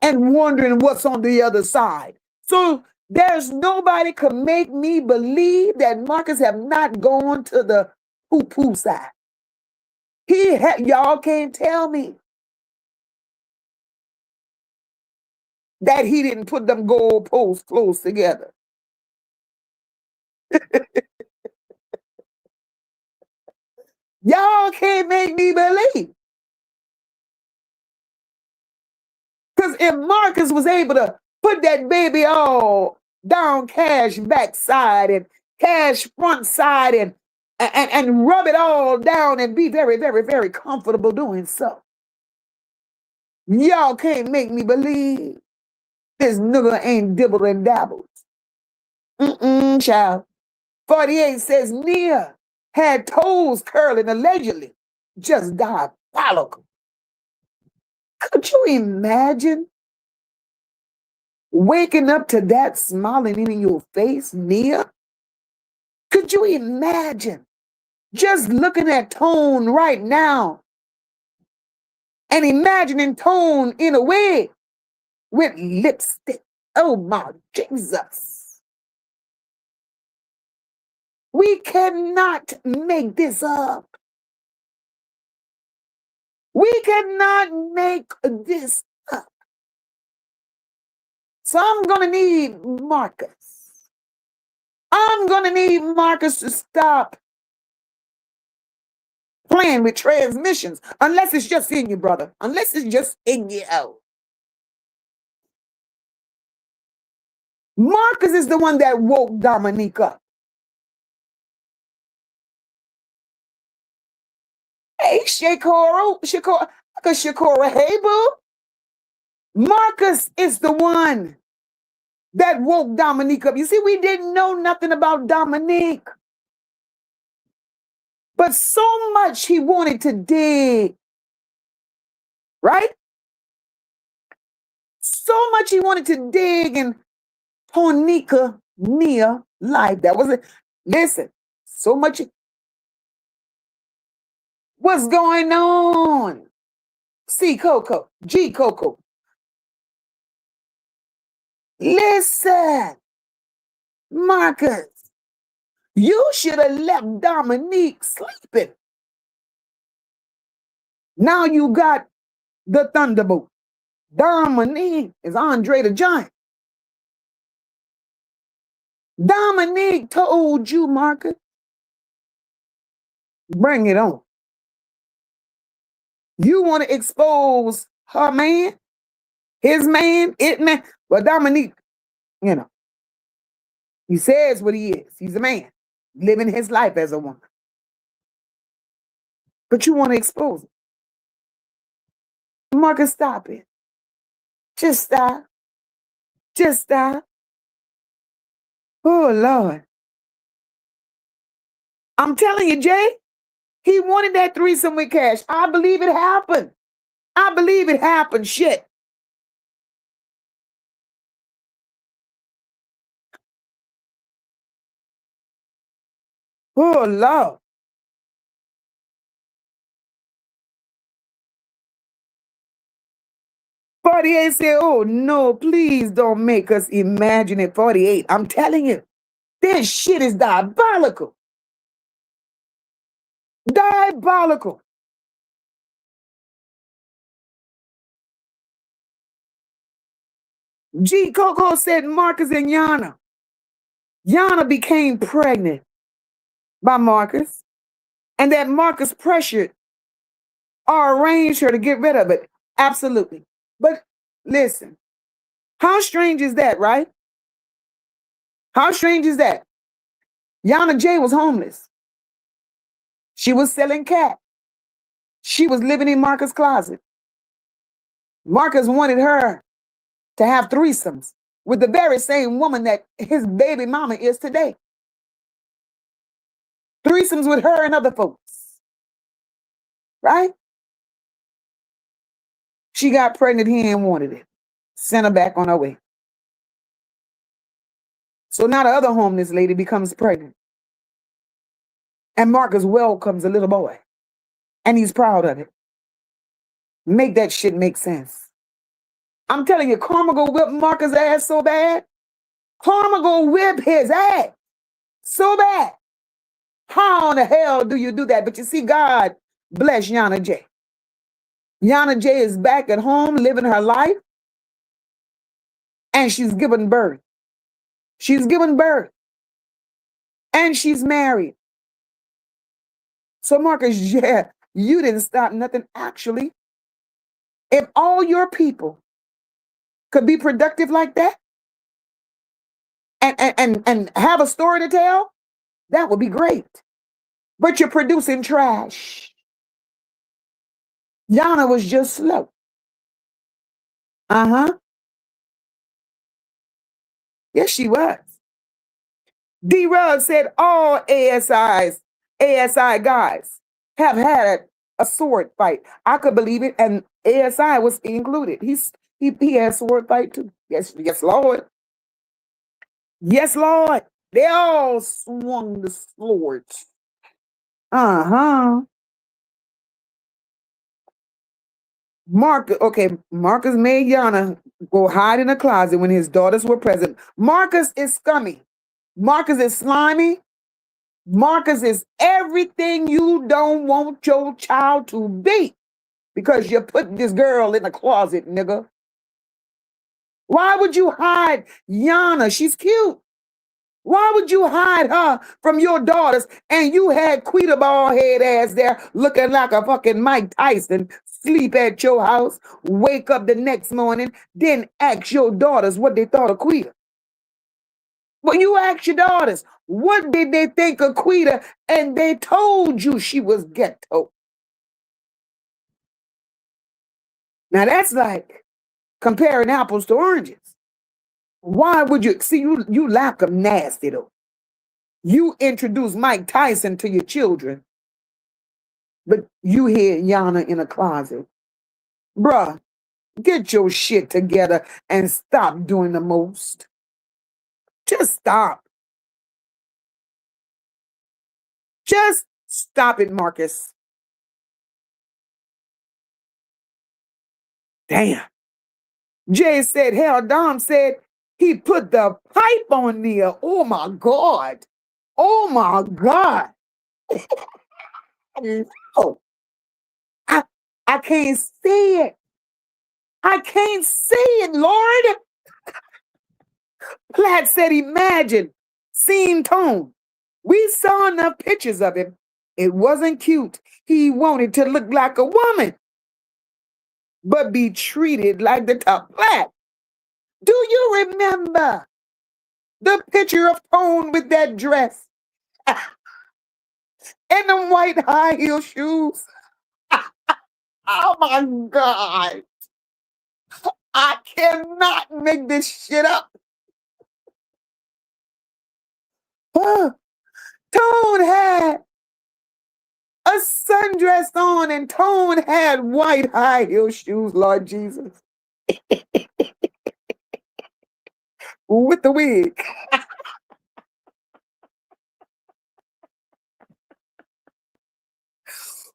and wondering what's on the other side. So there's nobody could make me believe that Marcus have not gone to the poo-poo side. Y'all can't tell me that he didn't put them gold posts close together. Y'all can't make me believe. Because if Marcus was able to put that baby all down cash backside and cash front side and rub it all down and be very, very, very comfortable doing so, y'all can't make me believe this nigga ain't dibbled and dabbled. Child. 48 says Nia had toes curling allegedly. Just diabolical. Could you imagine waking up to that smiling in your face, Nia? Could you imagine just looking at Tone right now and imagining Tone in a wig with lipstick? Oh my Jesus. We cannot make this up. We cannot make this up. So I'm going to need Marcus. I'm going to need Marcus to stop playing with transmissions, unless it's just in you, brother. Unless it's just in you. Marcus is the one that woke Dominique up. Hey, Shakora, hey, boo. Marcus is the one that woke Dominique up. You see, we didn't know nothing about Dominique. But so much he wanted to dig. Right? So much he wanted to dig in Tonika Nia life. That was it. Listen, so much. What's going on? C Coco, G Coco. Listen, Marcus, you should have left Dominique sleeping. Now you got the Thunderbolt. Dominique is Andre the Giant. Dominique told you, Marcus, bring it on. You want to expose her man, his man, it man. Well, Dominique, you know, he says what he is. He's a man living his life as a woman. But you want to expose it. Marcus, stop it. Just stop. Just stop. Oh, Lord. I'm telling you, Jay, he wanted that threesome with Cash. I believe it happened. I believe it happened. Shit. Oh, Lord. "48 said, oh, no, please don't make us imagine it." 48. I'm telling you, this shit is diabolical. Diabolical. G Coco said Marcus and Yana. Yana became pregnant by Marcus, and that Marcus pressured or arranged her to get rid of it. Absolutely. But listen, how strange is that, right? How strange is that? Yana J was homeless. She was selling cat. She was living in Marcus' closet. Marcus wanted her to have threesomes with the very same woman that his baby mama is today. Threesomes with her and other folks. Right? She got pregnant, he ain't wanted it. Sent her back on her way. So now the other homeless lady becomes pregnant. And Marcus welcomes a little boy. And he's proud of it. Make that shit make sense. I'm telling you, karma go whip Marcus' ass so bad. Karma go whip his ass so bad. How in the hell do you do that? But you see, God bless Yana J. Yana J is back at home living her life. And she's given birth. She's given birth. And she's married. So Marcus, yeah, you didn't stop nothing. Actually, if all your people could be productive like that and have a story to tell, that would be great. But you're producing trash. Yana was just slow. Uh-huh. Yes, she was. D-Rug said all ASI guys have had a sword fight. I could believe it, and ASI was included. He had a sword fight too. Yes, Lord. Yes, Lord. They all swung the swords. Uh-huh. Marcus made Yana go hide in a closet when his daughters were present. Marcus is scummy. Marcus is slimy. Marcus is everything you don't want your child to be. because you put this girl in a closet, nigga. Why would you hide Yana? She's cute. Why would you hide her from your daughters? And you had Quita bald head ass there looking like a fucking Mike Tyson, sleep at your house, wake up the next morning, then ask your daughters what they thought of Quita. Well, you ask your daughters, what did they think of Quita? And they told you she was ghetto. Now that's like comparing apples to oranges. Why would you see you lack of nasty though? You introduce Mike Tyson to your children, but you hear Yana in a closet. Bruh, get your shit together and stop doing the most. Just stop. Just stop it, Marcus. Damn. Jay said, hell, Dom said he put the pipe on Nia. Oh my God. Oh my God. No. I can't see it. I can't see it, Lord. Platt said, imagine, seeing Tone. We saw enough pictures of him. It wasn't cute. He wanted to look like a woman, but be treated like the top. Platt, do you remember the picture of Tone with that dress and them white high heel shoes? Oh my God. I cannot make this shit up. Tone had a sundress on and Tone had white high heel shoes, Lord Jesus. With the wig.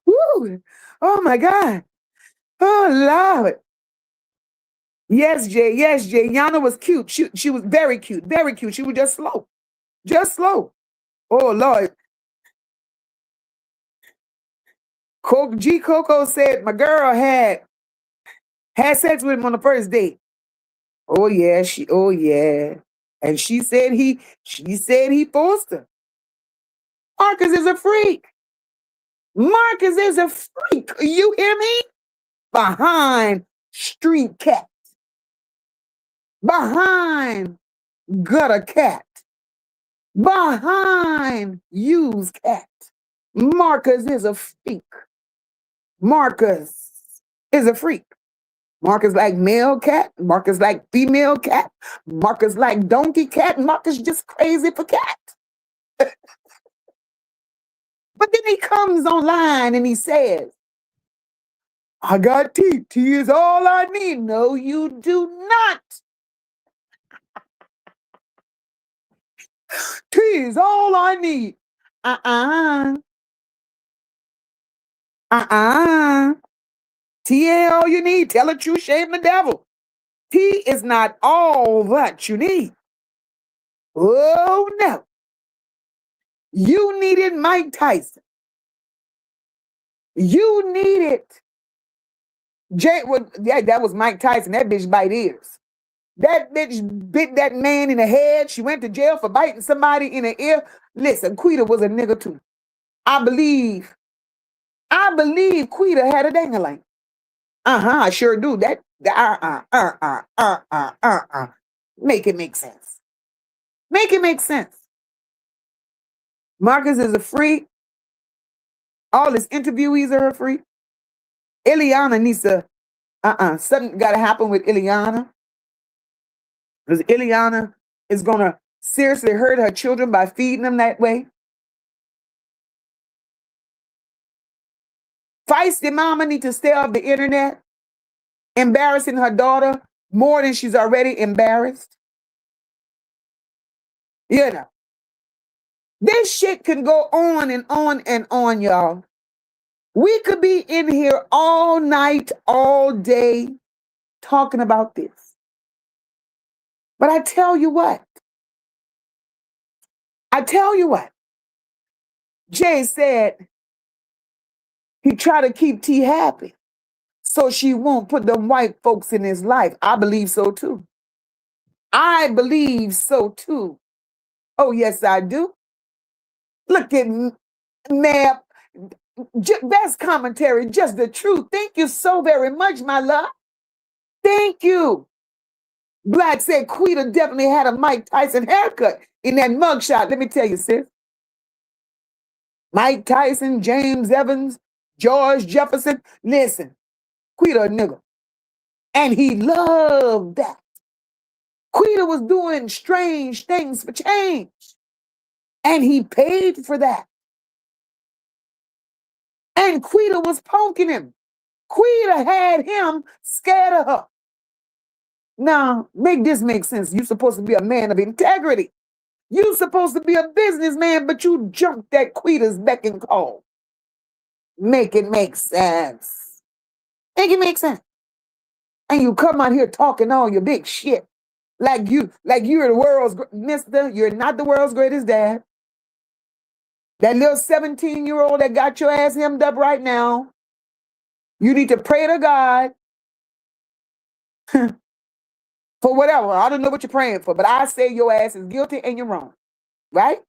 Woo. Oh my God. Oh Lord. Yes, Jay. Yes, Jay. Yana was cute. She was very cute. Very cute. She was just slow. Just slow. Oh Lord. G Coco said my girl had sex with him on the first date. Oh yeah, oh yeah. And she said he forced her. Marcus is a freak. Marcus is a freak. You hear me? Behind street cat. Behind gutter cat. Behind used cat. Marcus is a freak. Marcus is a freak. Marcus like male cat. Marcus like female cat. Marcus like donkey cat. Marcus just crazy for cat. But then he comes online and he says, I got tea. Tea is all I need. No, you do not. Tea is all I need. Tea ain't all you need. Tell the truth, shame the devil. Tea is not all that you need. Oh no. You needed Mike Tyson. You needed that was Mike Tyson. That bitch bite ears. That bitch bit that man in the head. She went to jail for biting somebody in the ear. Listen, Quita was a nigga too. I believe Quita had a dang-a-lang. I sure do. Make it make sense. Make it make sense. Marcus is a freak. All his interviewees are a freak. Iliana needs to, something got to happen with Iliana. Because Iliana is going to seriously hurt her children by feeding them that way. Fiesty mama needs to stay off the internet, embarrassing her daughter more than she's already embarrassed. You know. This shit can go on and on and on, y'all. We could be in here all night, all day, talking about this. But I tell you what. Jay said he tried to keep T happy. so she won't put them white folks in his life. I believe so too. I believe so too. Oh, yes, I do. Look at Mab. Best commentary, just the truth. Thank you so very much, my love. Thank you. Black said Quita definitely had a Mike Tyson haircut in that mugshot. Let me tell you, sis. Mike Tyson, James Evans, George Jefferson. Listen, Quita a nigga. And he loved that. Quita was doing strange things for change. And he paid for that. And Quita was punking him. Quita had him scared of her. Now, make this make sense. You're supposed to be a man of integrity. You're supposed to be a businessman, but you jumped at Quita's beck and call. Make it make sense. Make it make sense. And you come out here talking all your big shit. Like you're the world's, mister, you're not the world's greatest dad. That little 17-year-old that got your ass hemmed up right now, you need to pray to God for whatever. I don't know what you're praying for, but I say your ass is guilty and you're wrong, right?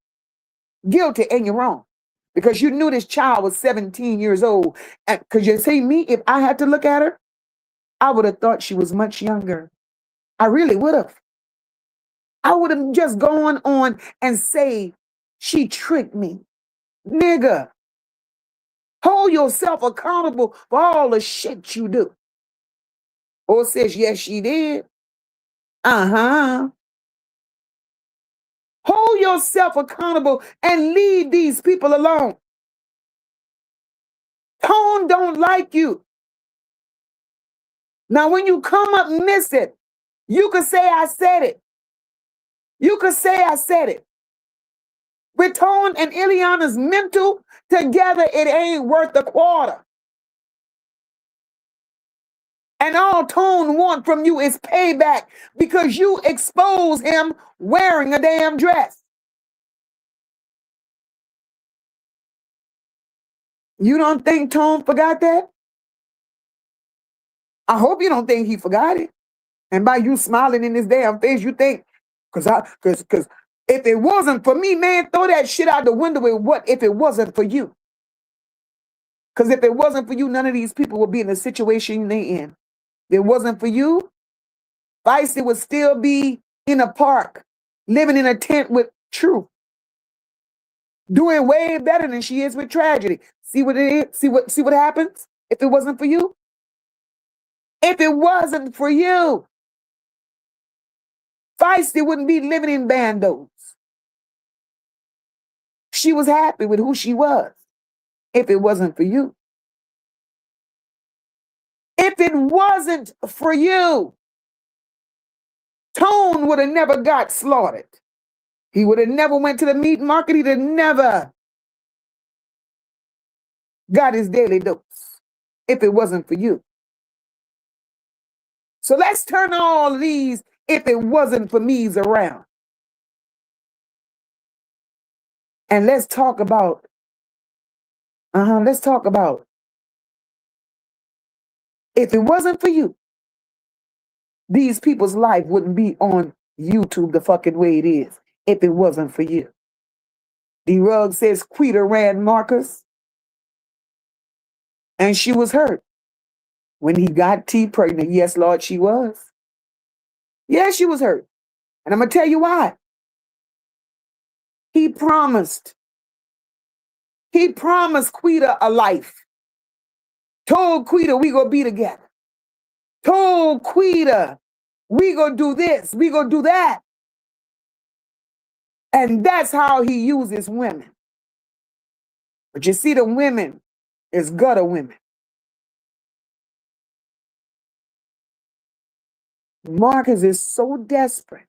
Guilty and you're wrong. Because you knew this child was 17 years old. Because you see me, if I had to look at her, I would have thought she was much younger. I really would have. I would have just gone on and say, she tricked me. Nigga, hold yourself accountable for all the shit you do. Or says, yes, she did. Uh-huh. Hold yourself accountable and leave these people alone. Tone don't like you. Now, when you come up and miss it, you could say I said it. You could say I said it. With Tone and Iliana's mental together, it ain't worth a quarter. And all Tone want from you is payback because you expose him wearing a damn dress. You don't think Tone forgot that? I hope you don't think he forgot it. And by you smiling in his damn face, you think, because if it wasn't for me, man, throw that shit out the window with what if it wasn't for you? Because if it wasn't for you, none of these people would be in the situation they in. If it wasn't for you, Fiesty would still be in a park, living in a tent with truth, doing way better than she is with tragedy. See what it is? See what happens if it wasn't for you? If it wasn't for you, Fiesty wouldn't be living in bandos. She was happy with who she was if it wasn't for you. If it wasn't for you, Tone would have never got slaughtered. He would have never went to the meat market. He'd have never got his daily dose if it wasn't for you. So let's turn all these if it wasn't for me's around. And let's talk about if it wasn't for you, these people's life wouldn't be on YouTube the fucking way it is if it wasn't for you. D-Rug says Quita ran Marcus and she was hurt when he got T pregnant. Yes, Lord, she was. Yeah, she was hurt. And I'm going to tell you why. He promised Quita a life. Told Quita we gonna be together. Told Quita we gonna do this, we gonna do that. And that's how he uses women. But you see, the women is gutter women. Marcus is so desperate.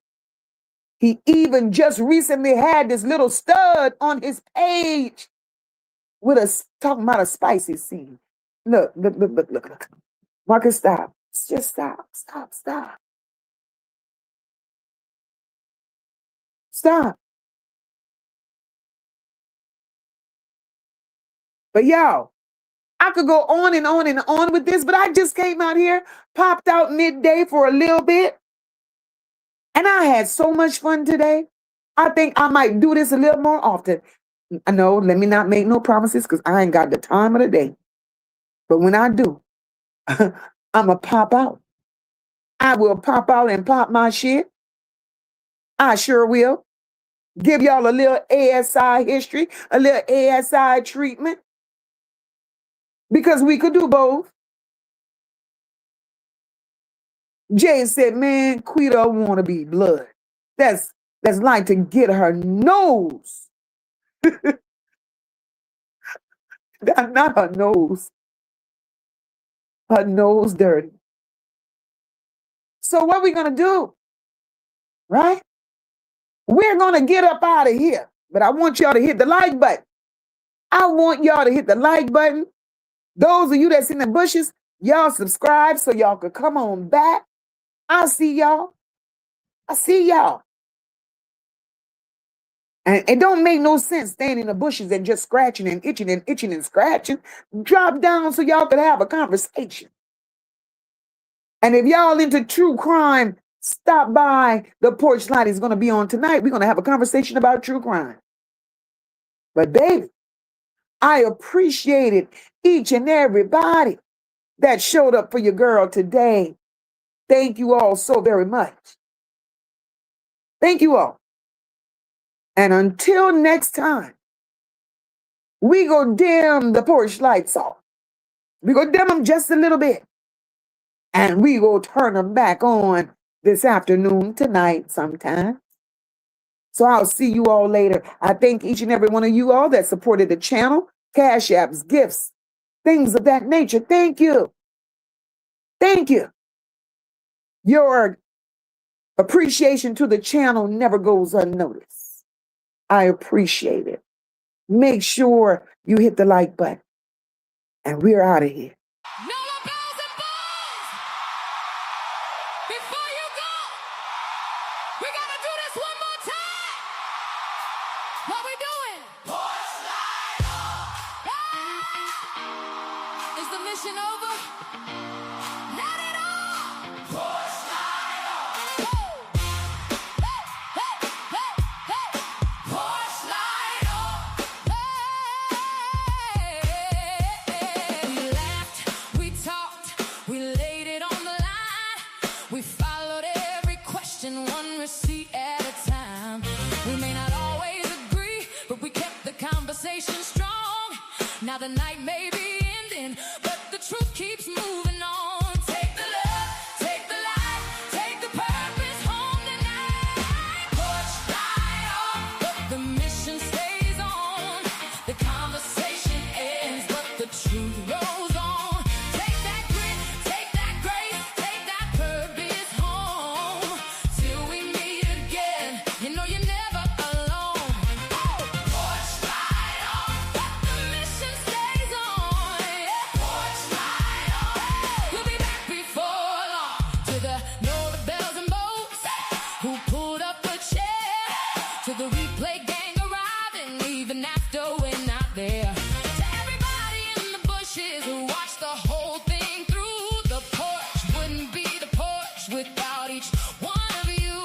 He even just recently had this little stud on his page with talking about a spicy scene. Look. Marcus, stop. Just stop. Stop. But y'all, I could go on and on and on with this, but I just came out here, popped out midday for a little bit, and I had so much fun today. I think I might do this a little more often. I know, let me not make no promises because I ain't got the time of the day. But when I do, I'm going to pop out. I will pop out and pop my shit. I sure will. Give y'all a little ASI history, a little ASI treatment. Because we could do both. Jay said, man, Quita want to be blood. That's like to get her nose. Not her nose. Her nose dirty. So what we going to do? Right? We're going to get up out of here. But I want y'all to hit the like button. I want y'all to hit the like button. Those of you that's in the bushes, y'all subscribe so y'all could come on back. I see y'all. I see y'all. And it don't make no sense staying in the bushes and just scratching and itching and scratching. Drop down so y'all could have a conversation. And if y'all into true crime, stop by. The porch light is going to be on tonight. We're going to have a conversation about true crime. But baby, I appreciated each and everybody that showed up for your girl today. Thank you all so very much. Thank you all. And until next time, we go dim the porch lights off. We go dim them just a little bit. And we go turn them back on this afternoon, tonight, sometime. So I'll see you all later. I thank each and every one of you all that supported the channel, cash apps, gifts, things of that nature. Thank you. Thank you. Your appreciation to the channel never goes unnoticed. I appreciate it. Make sure you hit the like button. And we're out of here. Before you go, we gotta do this one more time. What we doing? Porch light off. Is the mission over? Let it off. Porch light off. Hey, hey, hey, hey. Porch light off. Hey. We laughed, we talked, we laid it on the line. We followed every question, one receipt at a time. We may not always agree, but we kept the conversation strong. Now the night may be ending, but the truth keeps moving on. Take the love, take the light, take the purpose home tonight. Porch light off, but the mission stays on. The conversation ends, but the truth rolls on. Take that grit, take that grace, take that purpose home. Till we meet again, you know you're never alone. Porch light off, but the mission stays on. Yeah. Porch light off, we'll be back before long. To the know the bells and boats who pulled up a chair, to the replay gang arriving even after we're not there. To everybody in the bushes who watched the whole thing through, the porch wouldn't be the porch without each one of you.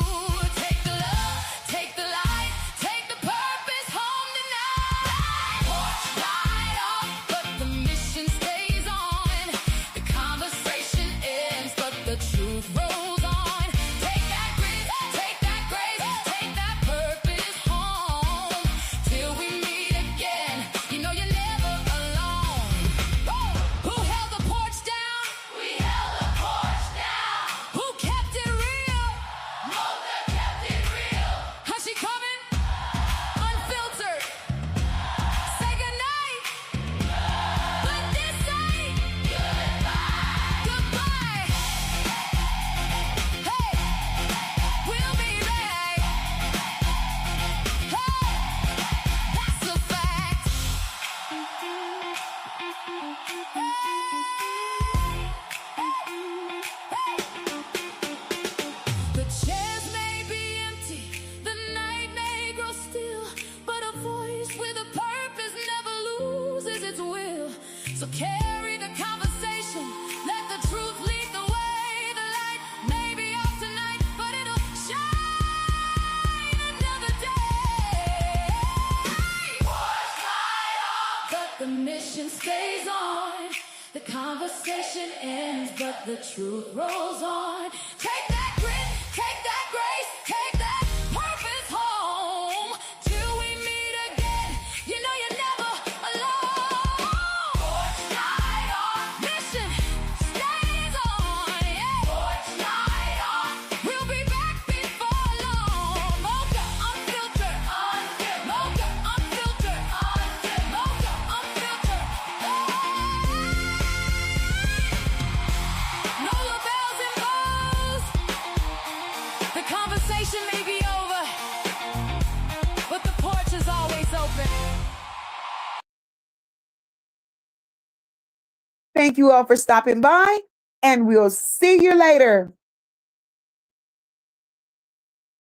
Take the love, take the light, take the purpose home tonight. Porch light off, but the mission stays on. The conversation ends, but the truth rolls on. Take that grit, take that grace, take that purpose home. Till we meet again, you know you're never alone. Who held the porch down? We held the porch down. Who kept it real? Moca kept it real. How's she coming? Unfiltered. Say goodnight. But this ain't goodbye. Goodbye. Hey, we'll be back. Hey, that's a fact. The chairs may be empty, the night may grow still, but a voice with a purpose never loses its will. So carry The conversation ends, but the truth rolls on. Take that grit, take that grace, take that purpose home. Till we meet again, you know you're never alone. Torch light on, mission stays on. Yeah. Torch light on, we'll be back before long. Mocha, unfiltered, unfiltered. Mocha, unfiltered, unfiltered. Mocha, unfiltered. No labels and bows. The conversation may be over, but the porch is always open. Thank you all for stopping by, and we'll see you later.